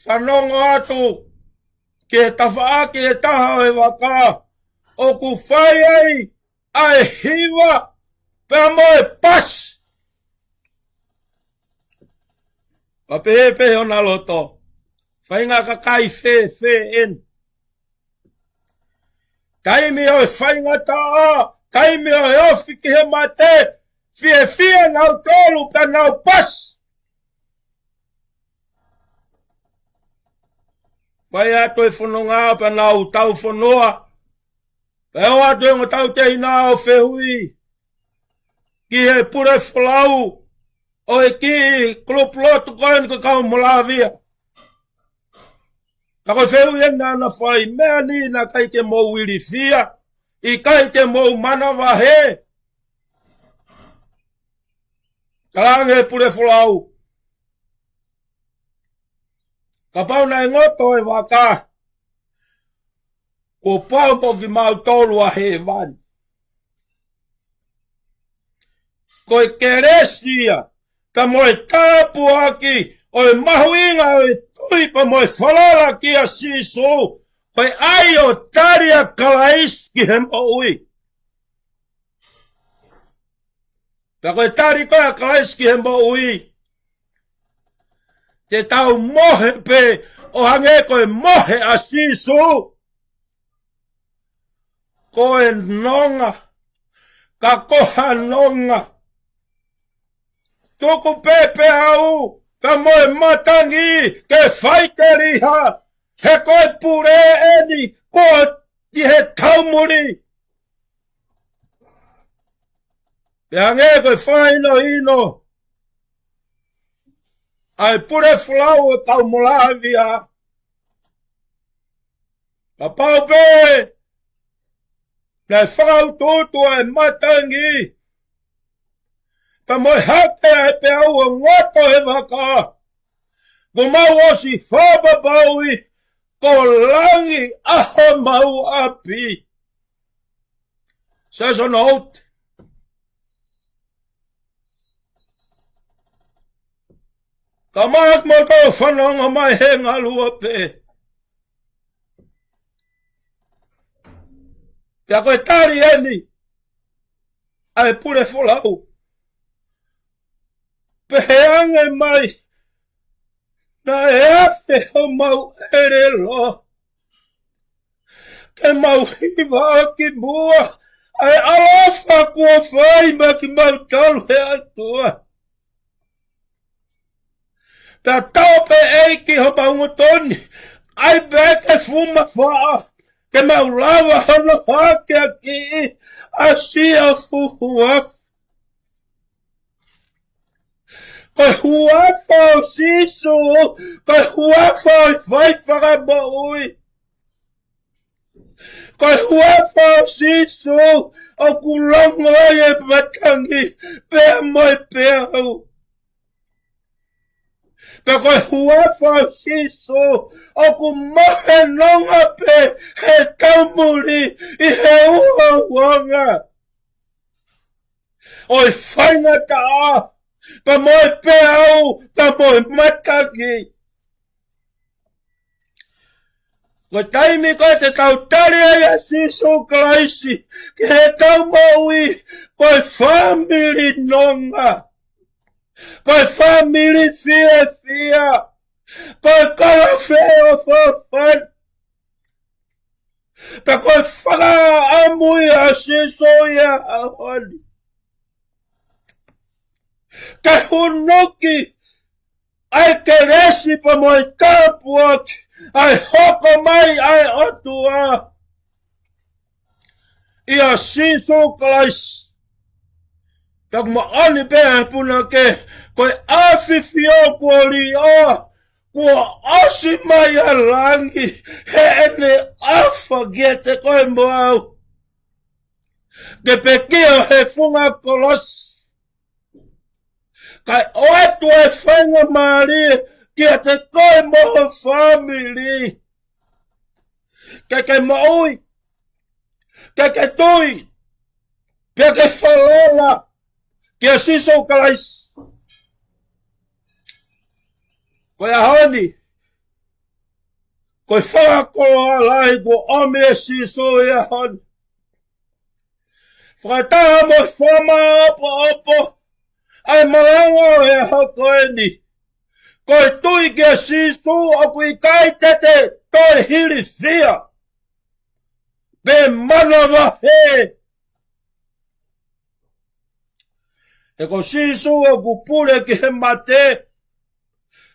Whanonga atu. Ke tawha ke taha e waka. O ku whai ai hiwa. Pea moe pas. Pa pehe o na loto. Whainga ka kai fe en. Kaimi o e whainga taa. Kaimi o e ofi ki he mate. Fie nau tolu ka nau pas. Whai ato e whanonga pa nau tau whanoa. Peo ato e ngā tau te hina o whehui. Ki he pure whalau. O e ki kloplotu koen ka kau molavia. Ka koe wheu e nana whai, mea ni na kai ke mou wiri fia, I kai ke mou mana wahe. Kalange pule fulau. Ka pau na ngoto e waka. Ko pau po ki mau tolu a he wani. Ko e keresia. Ka moe tāpu aki. O e mahuinga o e tui pa moe whalala ki a siso. Ko e ai o taria kalaiski he mo ui. Ka koe tari koe a kalaiski he mo ui. Te tau mohe pe o hange koe mohe a siso. Koe nonga. Ka koha nonga. Tuku pepe au. Ka moe matangi ke whaikeriha. He koe pure eni. Koe ti he taumuri. Pe hange koe whaino ino. Ai pure fulau o tau molavia. Ka pau pe. Nei whakau tūtu e matangi. Ka moe hake e pe au o ngoto he waka. Ko mau osi whababaui. Ko langi aho mau api. Says on out. Ka maak mo to whanonga mai he ngalua pe. Pea koe tari eni. Ai pure fulau. Peheange mai. Na e afe ho mau ere lo. Ke mau hiva ki mua. Ai alafa kua whai ma ki mau talu he atua. Pea tau pe eiki ho maungo toni. Ai beke fuma whaa. Ke mau lawa hono hake aki. Asia fuhuaf. Koe huafa o siso. Koe huafa o whai whakamoui. Koe huafa o siso. O kulongo e matangi. Pea moi pea au. Pe koe huafa o siso. O kumohe nonga pe. He taumuri. I he ua wanga. Oi whainga taa. Pa moe pe au. Pa moe matangi. Ko taimi koe te tau taria ia siso klaisi. Ke he tau maui. Koe family nonga. Koe family fia. Koe kala feo fofan. Pa koe whaka amui a siso ia ahoni. Ke hunuki. Ai ke resi pa moe tāpuak. Ai hoko mai ai otua. Ia siso klaisi. Ka kuma ani pēhe puna ke, koe awhiwhio kua li o, kua osi mai a langi, he ene awha gie te koe moau. Ke pekio he funga kolos. Kai oetu e whainga maari, kia te koe moho family. Ke maui, ke tui, pia ke whalola. Kia siso kalais. Koe ahoni. Koe whakako alai ko ome siso e ahoni. Whakataha mo whama opo. Ai malango e hako eni. Koe tui kia siso o kui kai tete toi hiri fia. Be manawa he. E ko sisu o kupure ki he mate.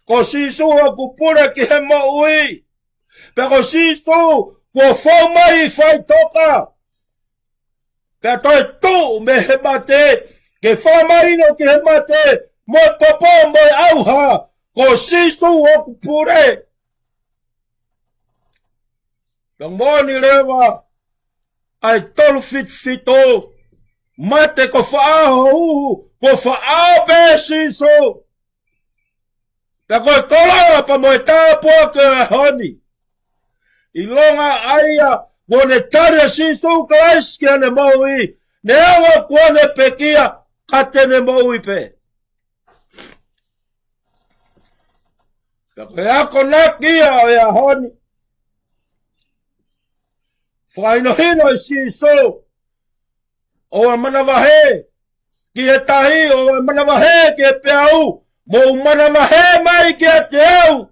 Ko sisu o kupure ki he maui. Pe ko sisu ko whaumai whai toka. Pe toi tu me he mate. Ke whaumai no ki he mate. Mo popo mo auha. Ko sisu o kupure. Pea moni lewa ai tolu fito mate ko whaaho uhu ko whaao bēsiso. Pea koe tolanga pa moe tāpua ke honi. I longa aia kone taria siso Christ kia ne maui. Ne awa kone pekia kate ne maui pe. Pea koe ako nakia o ia honi. Whainohino i siso. O manawahe ki e tahi, o manawahe ki e peau. Mo manawahe mai ki e te au.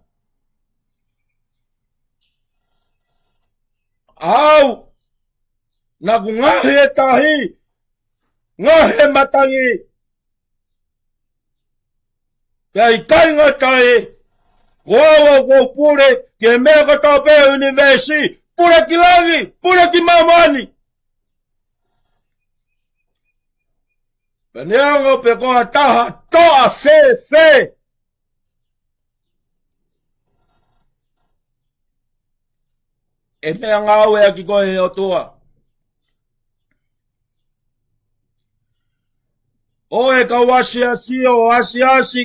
Au, naku ngahi e tahi, ngahi matangi. Pea i kainga tahi, koawa ko pure, ke mea katau pe universi, pure ki langi, pure ki mamani. Pea neanga pe koa taha toa fe. E mea ngau ea ki koe o tua. O e ka wasi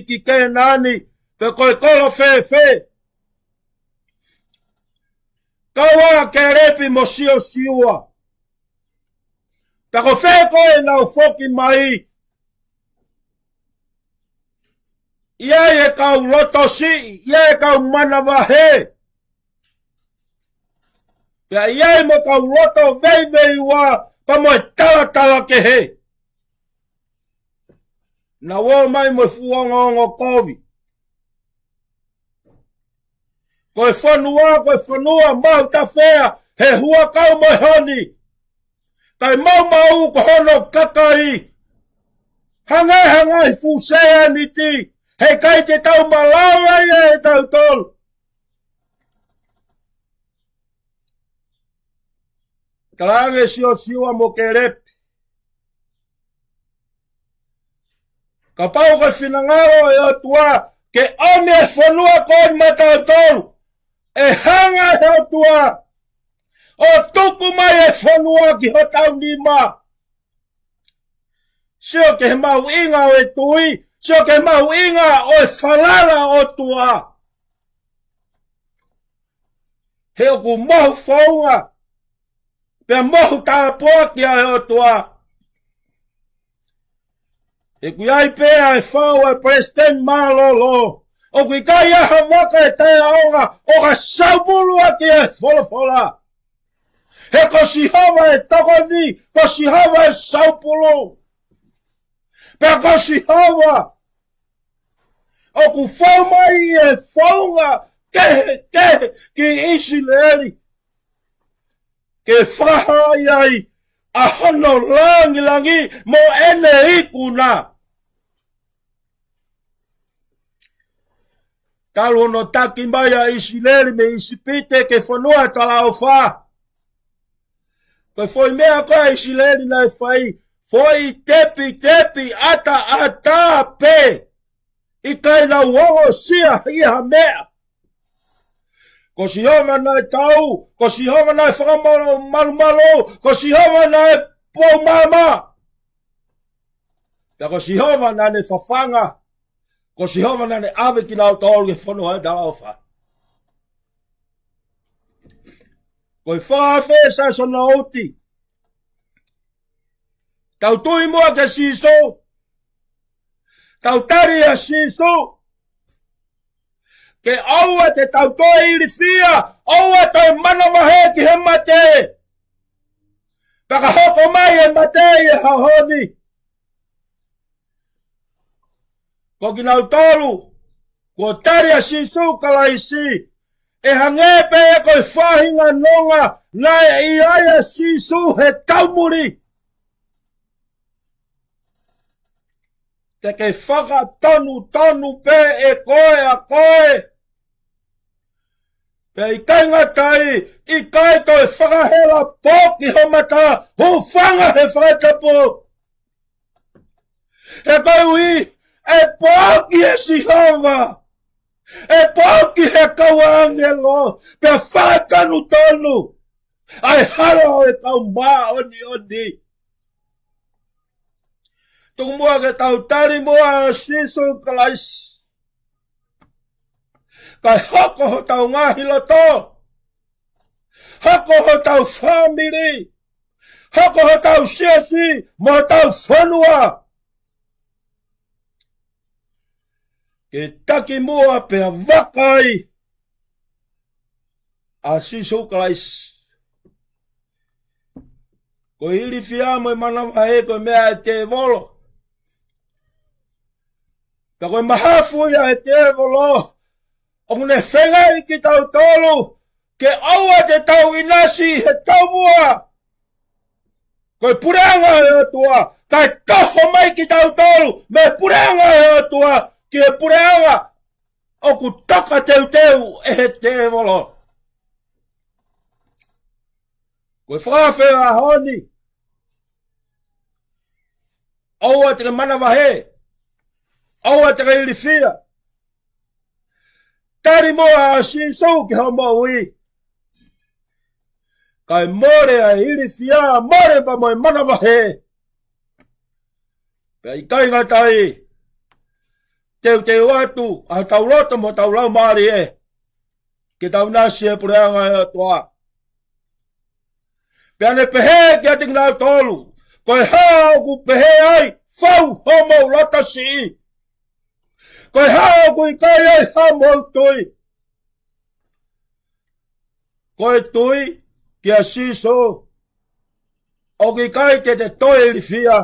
ki ke nani, pe koe kolo fe. Ka waa ke repi mo siwa. Pe ko fe koe nau foki mai. Ia e kau lotosi, ia e kau manawahe. Pea iai mo kau loto vei wa pa moe tala ke he. Na wo mai mo fuongo kovi. Koe whanua mau ta whea he hua kau mo honi. Kai mau ko hono kakai. Hangai fusea ni ti. He kai te tau malawa ia e tau tolu. Kalange siwa mo ke repi. Ka pau ka finangaro e o tua ke ome e whanua koe matau tolu. E hanga e o tua. O tuku mai e whanua ki ho tau nima. Sio ke he mau inga o e tui. Sio ke mau inga o e whalala o tua. He o ku mohu whaunga. Pea mohu tāpua ki a e o tua. E kui ai pēa e whau e President Malolo. O kui kai aha waka e te aonga. O ka saubulua ki e wholafola. He ko si hawa e tokoni. Ko si hawa e saupulu. Pea ko si hawa. O ku whau mai e whaunga. Kehe ki Isileeli. Ke whaha iai. A hono langi mo ene ikuna. Talu ono taki mai a Isileeli me isipite ke whanua tala o wha. Koe foi mea koe Isileeli nai whai. Foi tepi ata pe. I kai na uongo sia iha mea. Ko si honga nai tau. Ko si honga nai whakamalo. Ko si honga nai pou mama. Pea ko si honga nai ne whawhanga. Ko si honga nai ave ki nau tolu ke whanua e dala o wha. Ko i whawhe sa sona oti. Tau tui mua ke siso. Tau tari a siso. Ke aua te tau toi iri fia. Aua tau mana mahe ki he mate. Paka hoko mai e mate e hahoni. Ko ki nau tolu. Ko tari a siso kalaisi. E hangepe e koi whahinga nonga. Nai i aia siso he taumuri. Te ke whaka tonu pe e koe a koe. Pe i kainga tai, i kai toi whakahela pōki ho mata, ho whanga he whaitapo. E kai ui, e pōki e si hawa. E pōki he kawa angelo, pe whaitanu tonu. Ai halo e tau mā oni. Tung mua ke tau tari mua sisu kalais. Kai hoko ho tau ngahi loto. Hoko ho tau family. Hoko ho tau siasi. Mo tau whanua. Ke taki mua pia wakai. A sisu kalais. Ko hili fia mo mana wahe ko mea e te volo. Ka koe mahafu ia e te volo. O ne whengai ki tau tolu. Ke aua te tau inasi he tau mua. Koe pureanga e atua. Kai toho mai ki tau tolu. Me pureanga e atua. Ki e pureanga. O ku taka teu e he te volo. Koe whawhea honi. Aua te mana wahe. Aua te ili fia. Tari moa a siso ki hao maui. Kai more a ili fia. More pa moe mana wahe. Pea i kai ngatai. Teu atu. A tau loto mo tau lau maari e. Ki tau nasi e pureanga e atua. Pea ne pehe ki ati nau tolu. Koe hao ku pehe ai. Fau homo lota si. Koe hao ku i kai ai hamo tui. Koe tui ki a siso. O ki kai te toi li fia.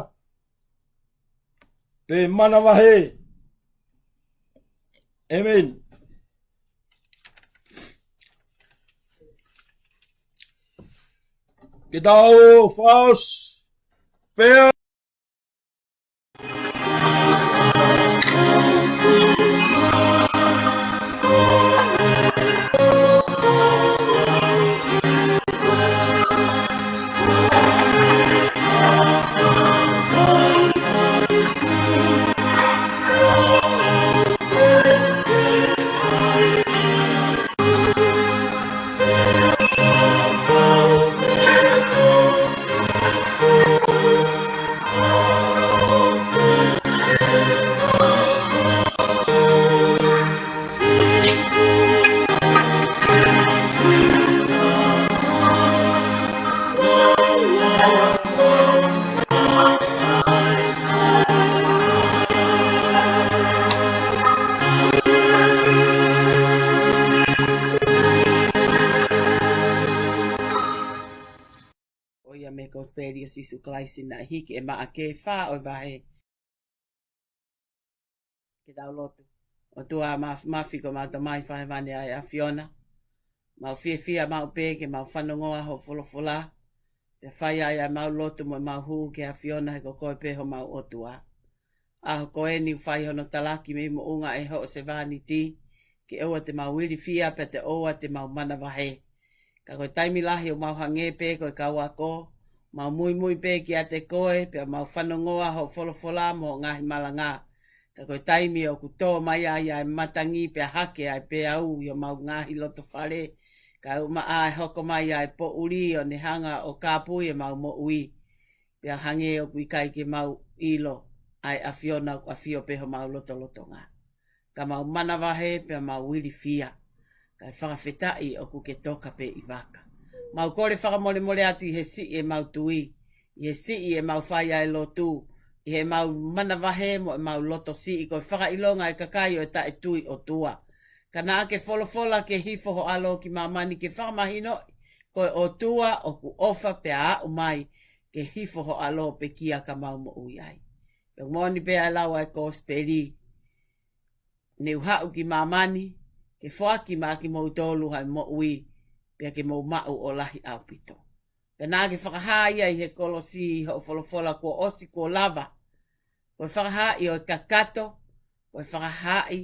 Pe mana wahe. Amen. Ki tau faus. Pea. Gospel sisu klaisi na hiki e maa ke wha o vahe. Ke tau lotu. O tua mawhiko mau tamai whahe mane ai a Fiona. Mau fia mau peke mau whanongoa ho folofola. Te whai ai mau lotu mo mau huu ke a Fiona he ko koe peho mau o tua. Aho koe ni whai hono talaki me mo unga e ho se vani ti. Ke oa te mau wiri fia pe te oa te mau mana vahe. Ka koe taimi lahi o mau hange pe koe kaua ko. Mau mui pe ki a te koe, pia mau whanongoa ho folofola mo ngahi malanga. Ka koe taimi o kuto mai ai ai matangi pia hake ai pe au yo mau ngahi loto whare. Ka uma ai hoko mai ai po uri o ne hanga o kāpui e mau mo ui. Pia hange o kui kai ke mau ilo ai a Fiona a fio peho mau loto ngā. Ka mau mana wahe pia mau wiri fia. Ka whakawhetai o ku ke toka pe i waka. Mau kore whakamole atu i he si e mau tui. I he si e mau whai ai lotu. I he mau mana wahe mo e mau loto si i koe whakailonga e kakai o e ta e tui o tua. Ka nā ke folofola ke hifo ho alo ki mamani ke whakamahino. Koe o tua o ku ofa pe a o mai ke hifo ho alo pe kia ka mau mo ui ai. Pe moni pe ai lawa e Gospeli. Ne uhau ki mamani. Ke whaki ma ki mo tolu hai mo ui. Pea ke mau mau o lahi au pito. Pea nā ke whakahai ai he kolosi ho folofola kua osi kua lava. Koe whakahai o kakato, koe whakahai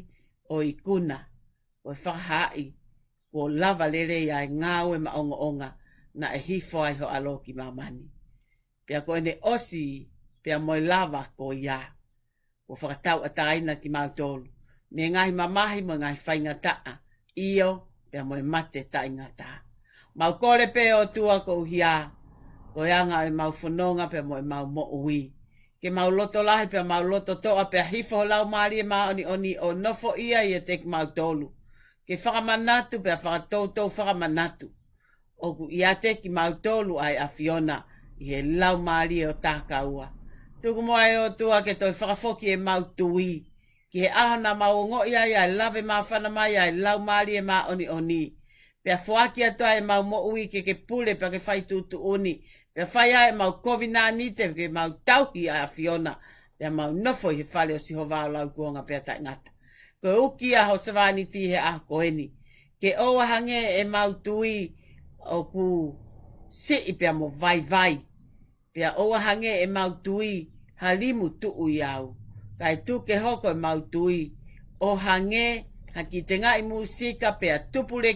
o i kuna, koe whakahai kua lava lere ai ngāwe ma onga onga na e hifo ai ho alo ki mamani. Pea koe ne osi, pea moi lava ko ia. Kua whakatau ataina ki mau tolu. Me ngahi mamahi mo ngahi whainga taa. Iyo, pea moi mate tainga taa. Mau kore pe o tua ko hia. Ko yanga e mau whanonga pe mo e mau mo ui. Ke mau loto lahi pe mau loto toa pe hifo lau maari e maa oni o nofo ia i e tek mau tolu. Ke whakamanatu pe whakatoutou whakamanatu. O ku ia teki mau tolu ai a Fiona i he lau maari e o tākaua. Tuku moa e o tua ke toi whakafoki e mau tui. Ki he ahana mau ngo ia ia e lave maa whana mai ia e lau maari e maa oni. Pea fuaki atoa e mau mo ui ke pule pe ke whai tutu uni. Pea whai ai e mau COVID-19 te ke mau tauhi a Fiona. Pea mau nofo i he whale o siho vāo lau kuonga pea tai ngata. Ko uki a ho savani ti he a koeni. Ke oa hange e mau tui o ku si i pea mo vai. Pea oa hange e mau tui halimu tuu iau. Kai tu ke hoko e mau tui o hange haki te ngai musika pea tupule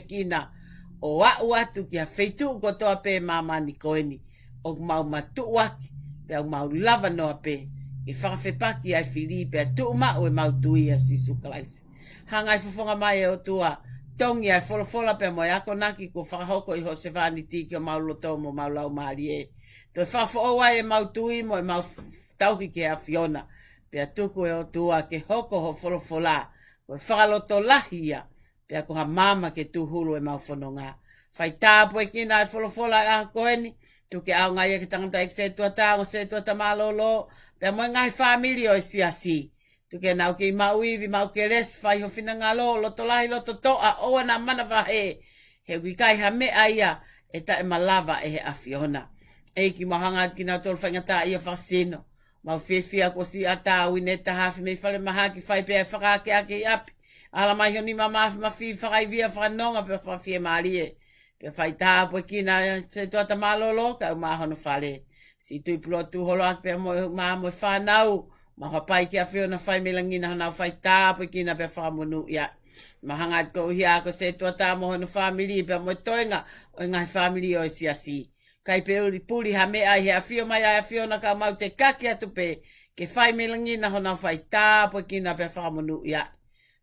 kina o au atu ki a feitu kotoa pe mamani koeni o mau matu waki pea mau lava noa pe e whakawhepaki ai whiri pea tu mau e mau tui a sisu kalaisi. Hangai fufonga mai e o tua tongi ai folofola pea mo e ako naki ko whakahoko i ho se vani tiki o mau loto mo mau lau maari e. Toi whafo oa e mau tui mo e mau tauki ke a Fiona. Pea tuku e o tua ke hoko ho folofola. Ko e whakaloto lahia. Pea ko ha mama ke tuhulu e mau whanonga. Whai tāpu e kina e folofola e a koeni. Tuke au ngai e ke tangata e se tua tāngo se tua ta malolo. Pea moe ngai whamili o e siasi. Tuke nau ke i mau iwi mau ke res whai ho whina ngalo loto lahi loto toa oa na mana wahe. He wikai ha mea ia e ta e malava e he a Fiona. E ki mahanga ki nau tolu whaingata ia whasino. Mau whiwhia ko si ata ui neta hafi mei whale maha ki whai pia whakake ake i api. Ala mai honi mamafi mawhi whakai via whanonga pe whawhia maarie. Pe whai tāpu e kina se tuata malolo ka umahono whale. Si tui pulo tu holo ak pe maa moe whanau. Maha pai ki a Fiona whai melangina hana whai tāpu e kina pe whamonu ia. Mahanga ko hia ko se tuata mohono whamili pe moe toenga o ngai whamili o e siasi. Kai pe uri puri ha mea i he a Fio mai a Fiona ka mau te kaki atu pe ke whai melangina hona whai tāpu e kina pe whamonu ia.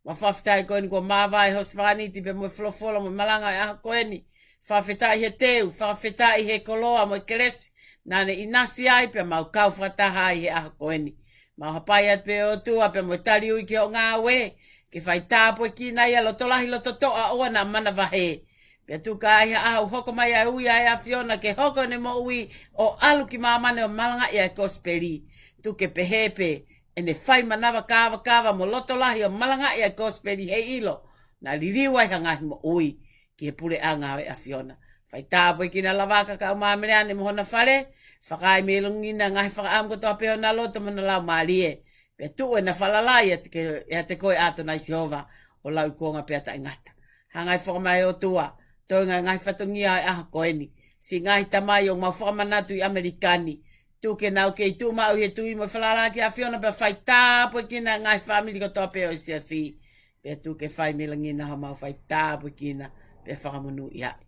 Ma whawhitai koeni ko mawai hos whaniti pe moe flofola mo malanga e aha koeni. Whawhitai he teu, whawhitai he koloa mo keresi. Nane inasi ai pe mau kau whataha i he aha koeni. Ma hapai at pe o tua pe moe tali ui ki o ngā we. Ke whai tāpu e kina ia loto lahi loto toa oa na mana wahe. Pea tuka ai ahau hoko mai a ui ai a Fiona ke hoko ne mo ui o alu ki mamane o malanga i a kosperi. Tuke pehepe e ne whai manawa kawa mo loto lahi o malanga i a kosperi he ilo. Na liliwa i ka ngahi mo ui ki he pule anga e a Fiona. Whai tāpu i kina lavaka ka umamere ane mo hona whare. Whakai me lungina ngahi whakaam kotoa peo na loto mo na lau maalie. Pea tu e na whalalai e te koe ato na Isihova o lau kuonga pea ta ingata. Hangai whakamai o tua. Toinga ngai whatongia ai aha koeni. Si ngai tamai o mau whakamanatu i Amerikani. Tuke nau kei tu mau he tui mo whalala ki a Fiona pe whai tāpu kina ngai whamili ko toa peo i siasi. Pe tuke whai melangina ha mau whai tāpu kina pe whakamunu i ai.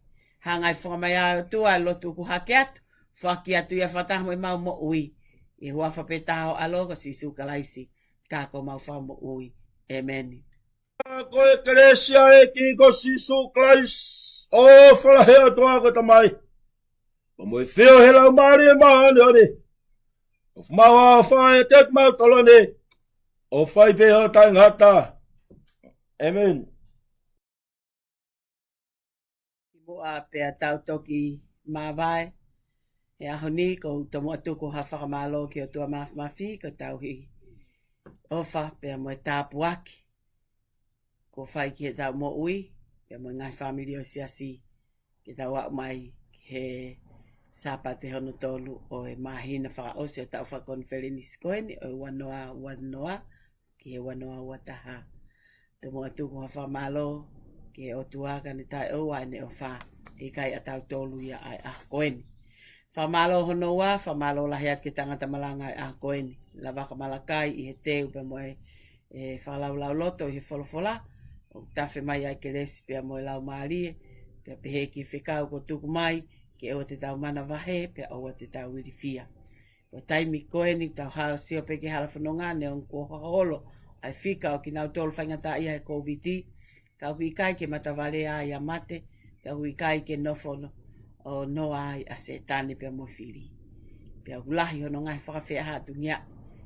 Hangai whakamai ai o tua lotu ku hake atu. Whaki atu ia whataha mau mo ui. I hua whapetaho alo ka sisu kalaisi. Kako mau whamo ui. Amen. Ko eklesia e ki ko sisu kalaisi. O whalahea toa ko tamai. Pa moe whio he lau maari e mahane ane. O whaua whae tek mau talone. O whai peha tai ngata. Amen. Mua pea tau toki mawai. E aho ni ko tomo atu ko hawhakamalo ki o tua mafi ko tau hi. Ofa pea moe tāpu aki. Ko whai ki he tau mo ui. Pea mo ngai whamiri o siasi ki tau au mai he sapa te hono tolu o e mahina whakaosi o tau whakonfereni skoeni o wanoa ki he wanoa wataha. Te mo atu ko hawhamalo ki he o tuaka ni tai o ane o wha i kai a tau tolu ia ai a koeni. Whamalo hono wa, whamalo lahiat ki tangata malanga ai a koeni. La waka malakai i he teu pe mo e whalaulau loto i he wholofola. O tawhi mai ai ke resi pia moe lau maarie, pia pehe ki whikau ko tuku mai, ke ewa te tau mana wahe, pia owa te tau wirifia. O taimi koeni tau hala sio pe ke hala whanonga, ne on kua holo, ai whikau ki nau tolu whaingata ia he COVID, kau ki kai ke matawale a ia mate, Pea ui kai ke nofono o no ai a se tane pea mo whiri. Pea ulahi hono ngai whakawhea hatu ngia.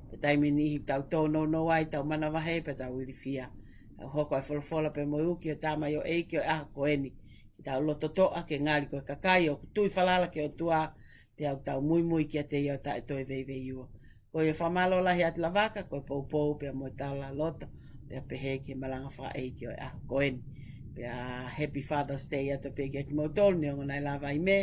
Pe taimi ni tau tō no ai tau mana wahe pe tau iri fia. Au hoko ai wholofola pe mo uki o tāmai o eiki o aha koeni. Ki tau loto toa ke ngāri koe kakai o tui whalala ke o tua. Pe au tau mui ki a te iau ta e toi vei iua. Koe e whamalo lahi ati la waka, koe pou pe mo tau la loto. Pe pehe ke malanga wha eiki o aha koeni. Pe Happy Father's Day ato pe ki mo tolu ni o nai lava i me.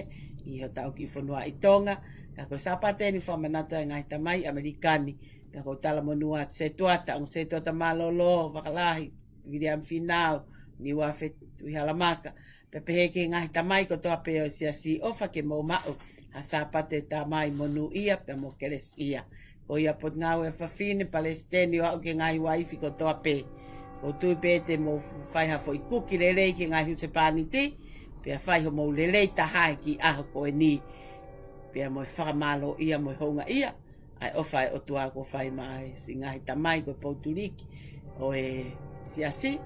I ho tau ki whanua i tonga. Ka koe sapate ni whamanato e ngai tamai Amerikani. Pe koe tala monua at se tuata, ang se tuata malolo, wakalahi, William Finau, ni wafe tui halamaka. Pe pehe ke ngai tamai ko toa pe o si ofa ke mo mao. Ha sapate tamai monu ia pe mo keles ia. Ko ia pot ngau e whawhine Palestini o au ke ngai waifi ko toa pe. Ko tui pe te mo whaiha fo i kuki lelei ke ngai huse pāniti. Pe whaiho mo lelei tahai ki aho ko e ni. Pe mo whakamalo ia mo honga ia. Ai ofa o tua ko whai mai si ngai tamai ko pouturiki. O e siasi.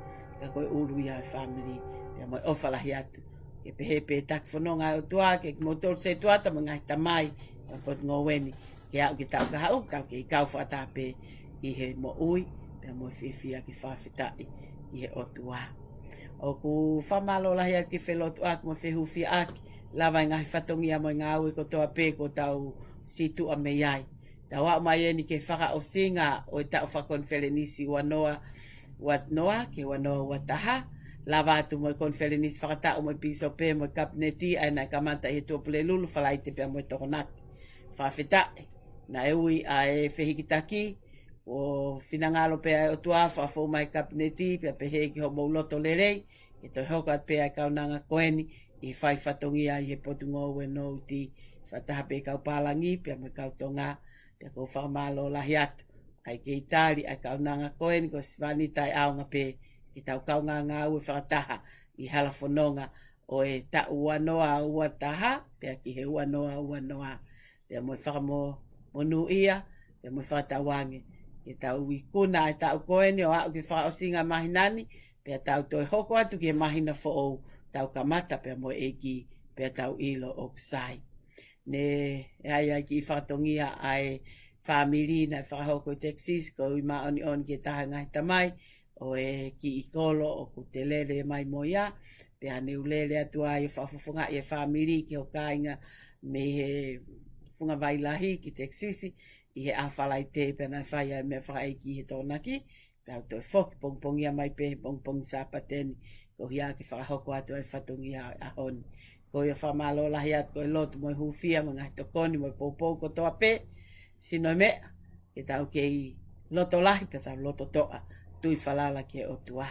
Ka koe uru ia e family. Pe mo ofa lahi atu. Ke pehe pe tak whanonga o tua ke mo tol se tuata mo ngai tamai. Ka pot ngoweni. Ke au ki tau kahau. Tau ke i kau whatape i he mo ui. Pe mo whiwhia ki whawhitai i he o tua. O ku whamalo lahi atu ki whelotu aku mo whihu whia aki. Lawa ngai whatongia mo ngā ui ko toa pe ko tau situ a me iai. Tau au mai eni ke whaka o singa o i tau whakonwhelenisi wanoa wat noa ke wanoa wataha. Lawa atu mo i konwhelenisi whakatau mo i piso pe mo i kapneti ai nai kamanta i he tuapule lulu whalai te pia mo i tokonaki. Whawhitai. Na e ui a e whehikitaki o finangalo pe ai o tua whafo mai kapneti pia pehe ki ho mo loto lerei. E toi hokat pe ai kaunanga koeni. I whai whatongia i he potungo e no ti whataha pe kau pālangi pia mo i kau tonga. Pia kou whamalo lahi atu. Ai ke itali, ai kau nanga koeni, ko sivani tai aonga pe. Ki tau kau ngā ue whakataha i halafononga o e ta uanoa uataha. Pia ki he uanoa. Pia mo i whakamo monu ia, pia mo i whakatawange. Ki tau wikuna ai tau koeni o au ki whakaosinga mahinani. Pia tau toi hoko atu ki he mahina fo ou. Tau kamata pia mo eki, pia tau ilo o kusai. Ne ai ki whakatongia ai whamiri na whakahoko i Texas ko i maoni on ki taha ngai tamai o e ki i kolo o ku te lele mai moia pe ane ulele atu ai whafafunga i e whamiri ki o kāinga me he funga vai lahi ki Texas i he awhalai te pe nai whai ai me whakai ki he tōnaki pe au toi whoki pongpongia mai pe pongpong sapateni ko hia ki whakahoko atu ai whatongia a honi. Ko ia whamalo lahi atu ko i lotu mo i hufia mo ngai tokoni mo i poupou ko toa pe. Sino mea, ke tau ke i loto lahi pe tau loto toa. Tui whalala ke o tua.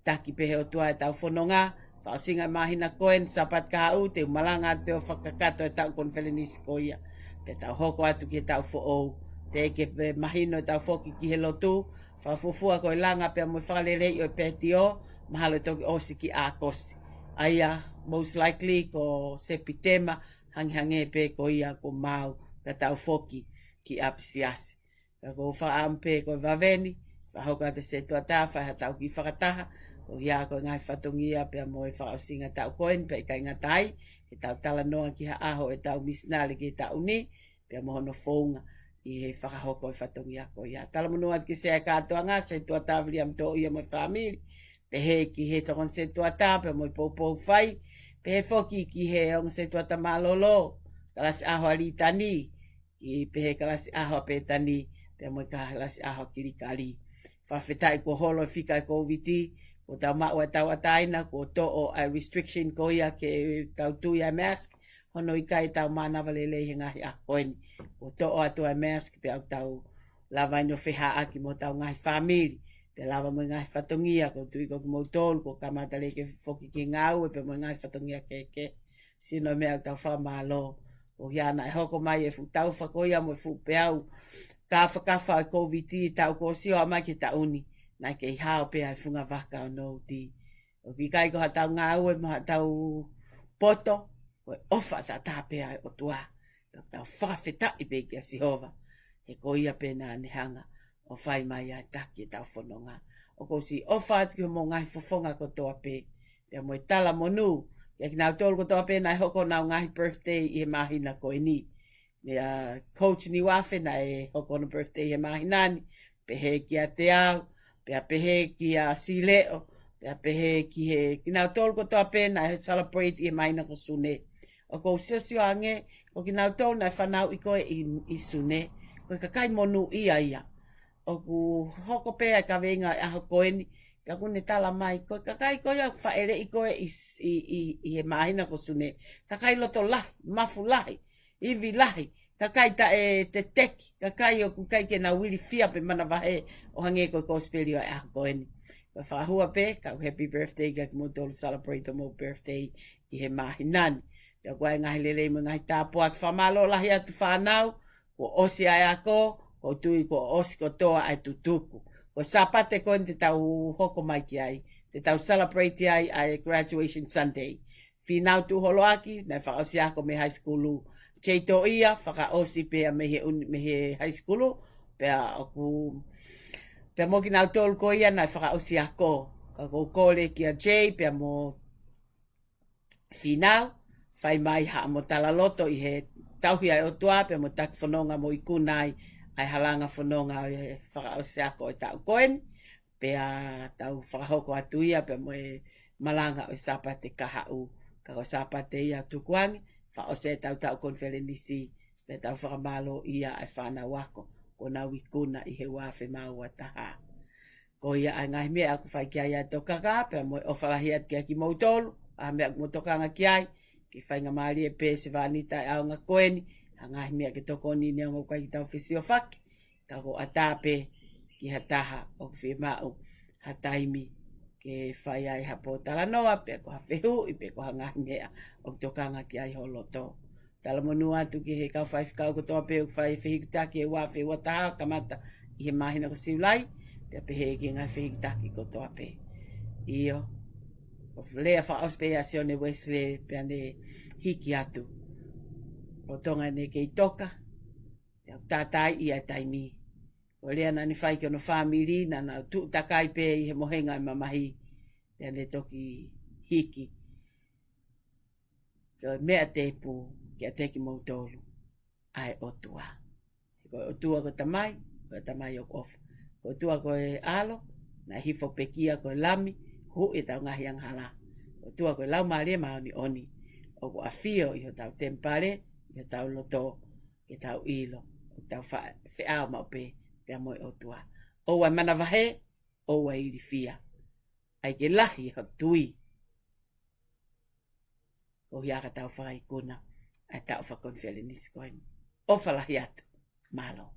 Taki pehe o tua e tau whanonga. Whaosinga mahina koen, sapat ka au, te umalanga atu pe o whakakato e tau konwhelenisi ko ia. Pe tau hoko atu ke tau whoou. Te eke pe mahino e tau whoki ki he lotu. Whafufua ko i langa pe mo i whakalelei o i peti o. Mahalo e toki osi ki a kosi. Aia, most likely ko sepitema hangi pe ko ia ko mau ka tau foki ki apisiasi. Ka ko whaampe ko vaveni, whahoka te se tuata, whahatau ki whakataha, ko ia ko ngai whatongia pe mo e whaosinga tau koen pe kai ngatai, e tau tala noa ki ha aho e tau misnali ki tau ni, pe mo hono whaunga i he whakahoko e whatongia ko ia. Tala monoa ki se katoanga, se tuata vili am to ia mo whamiri, pe he ki he tokon se tuata, pe mo i poupou whai, pe he foki ki he ong se tuata malolo, kalasi aho ali tani, ki pehe kalasi aho pe tani, pe mo i kalasi aho kirikali. Whawhetai ko holo whika ko viti, ko tau mau e tau ataina, ko to o a restriction ko ia ke tau tui a mask, hono i kai tau mana valele he ngahi a koeni. Ko to o atu a mask, pe au tau lava ino wheha aki mo tau ngahi whamiri. Pe lava mo ngai whatongia, ko tui ko mo tolu, ko kamata leke whoki ki ngau, pe mo ngai whatongia keke. Sino mea tau whamalo. O hiana e hoko mai e futau whakoia mo e fupeau. Ka whakafa e COVID tau ko sio amai ki tauni. Nai ke i hao pe ai funga waka o nou ti. O ki kai ko hatau ngau e mo hatau poto. O e ofa ta pe ai o tua. Tau whawheta i pe ki a Sihova. He ko ia pe nā nehanga. O whai mai ai taki e tau whanonga. O ko si ofa atu ki mo ngai fofonga ko toa pe. Pea mo i tala monu. Kia ki nau tolu kotoa pēna e hoko nau ngahi birthday i he mahina koe ni. Coach ni wawhena e hoko na birthday i he mahina ni. Pehe ki a te au, pea pehe ki a sileo, pea pehe ki he... Ki nau tolu kotoa pēna e celebrate i he mahina ko sune. O kou sio ange, ko ki nau tolu na e whanau i koe i sune. Koe kakai monu ia. O ku hoko pēa ka venga e aho koe ni. Ka kune tala mai, koe kakai koe au whaere i koe i he mahina ko sune. Kakai loto lahi, mafu lahi, iwi lahi. Kakai ta e te teki, kakai o kukai ke na wili fia pe mana wahe o hange koe kosperi o e aho koe ni. Koe whahua pe, kau happy birthday, ka mo tolu celebrate o mo birthday i he mahinani. Pea koe ngahi lele mo ngahi tāpua ki whamalo lahi atu whanau, ko osi ai ako, ko tui ko osi ko toa ai tutuku. Ko sapate koe te tau hoko mai ki ai, te tau celebrate ai ai graduation Sunday. Finau tu holoaki, na whaosi ako me high schoolu. Cheito ia, whaka osi pea me he high schoolu, pea oku... Pea mo ki nau tolu ko ia, na whaka osi ako. Ka ko kore ki a Jay, pea mo... Finau, whai mai ha mo talaloto i he tauhi ai o tua, pea mo tak whanonga mo i kunai, ai halanga whanonga o he whakaose ako e tau koen, pea tau whakahoko atu ia, pea mo e malanga o sapate kahau, kako sapate ia tukuangi, whakaose tau konferenisi, pea tau whakamalo ia ai whana wako, ko nau i kuna i he wafe maua taha. Ko ia ai ngai mea aku whai kia ia tokaka, pea mo e ofalahiat kia ki mautolu, a mea aku motokanga kiai, ki whainga maari e pē se wānita e aonga koeni, hangahi mea ke toko ni neo ngau kai ki tau whisio whaki, ka ko atape ki hataha o whi mau hataimi ke whai ai hapo talanoa, pe ko hawhehu i pe ko hangahi mea o tokanga ki ai holoto. Tala monu atu ki he kau whai whikau kotoa pe o whai whihikutaki e wā whi wataha kamata i he mahina ko siulai, pe pehe ki ngai whihikutaki kotoa pe. Iyo, o lea whaos pe a sione Wesley pe ane hiki atu. O tonga ne kei toka, e tātai i a taimi. O lea nani whai ki ono whamiri, na nau tu takai pe i he mohenga i mamahi, e ane toki hiki. Ko mea tepu, ki a teki mautolu, ai otua. Ko otua ko tamai o kofa. Ko otua ko e alo, na hifo pekia ko lami, hu e tau ngahi ang hala. Ko otua ko e lau maare maoni oni. O ko afio i ho tau tempare, i ho tau loto, i tau ilo, o tau whaau maupe, pia moi otua. O wai mana wahe, o wai iri fia. Ai ke lahi ho tui. Ko hiaka tau whai kuna, ai tau whakonwhele niskoini. O whalahi atu, malo.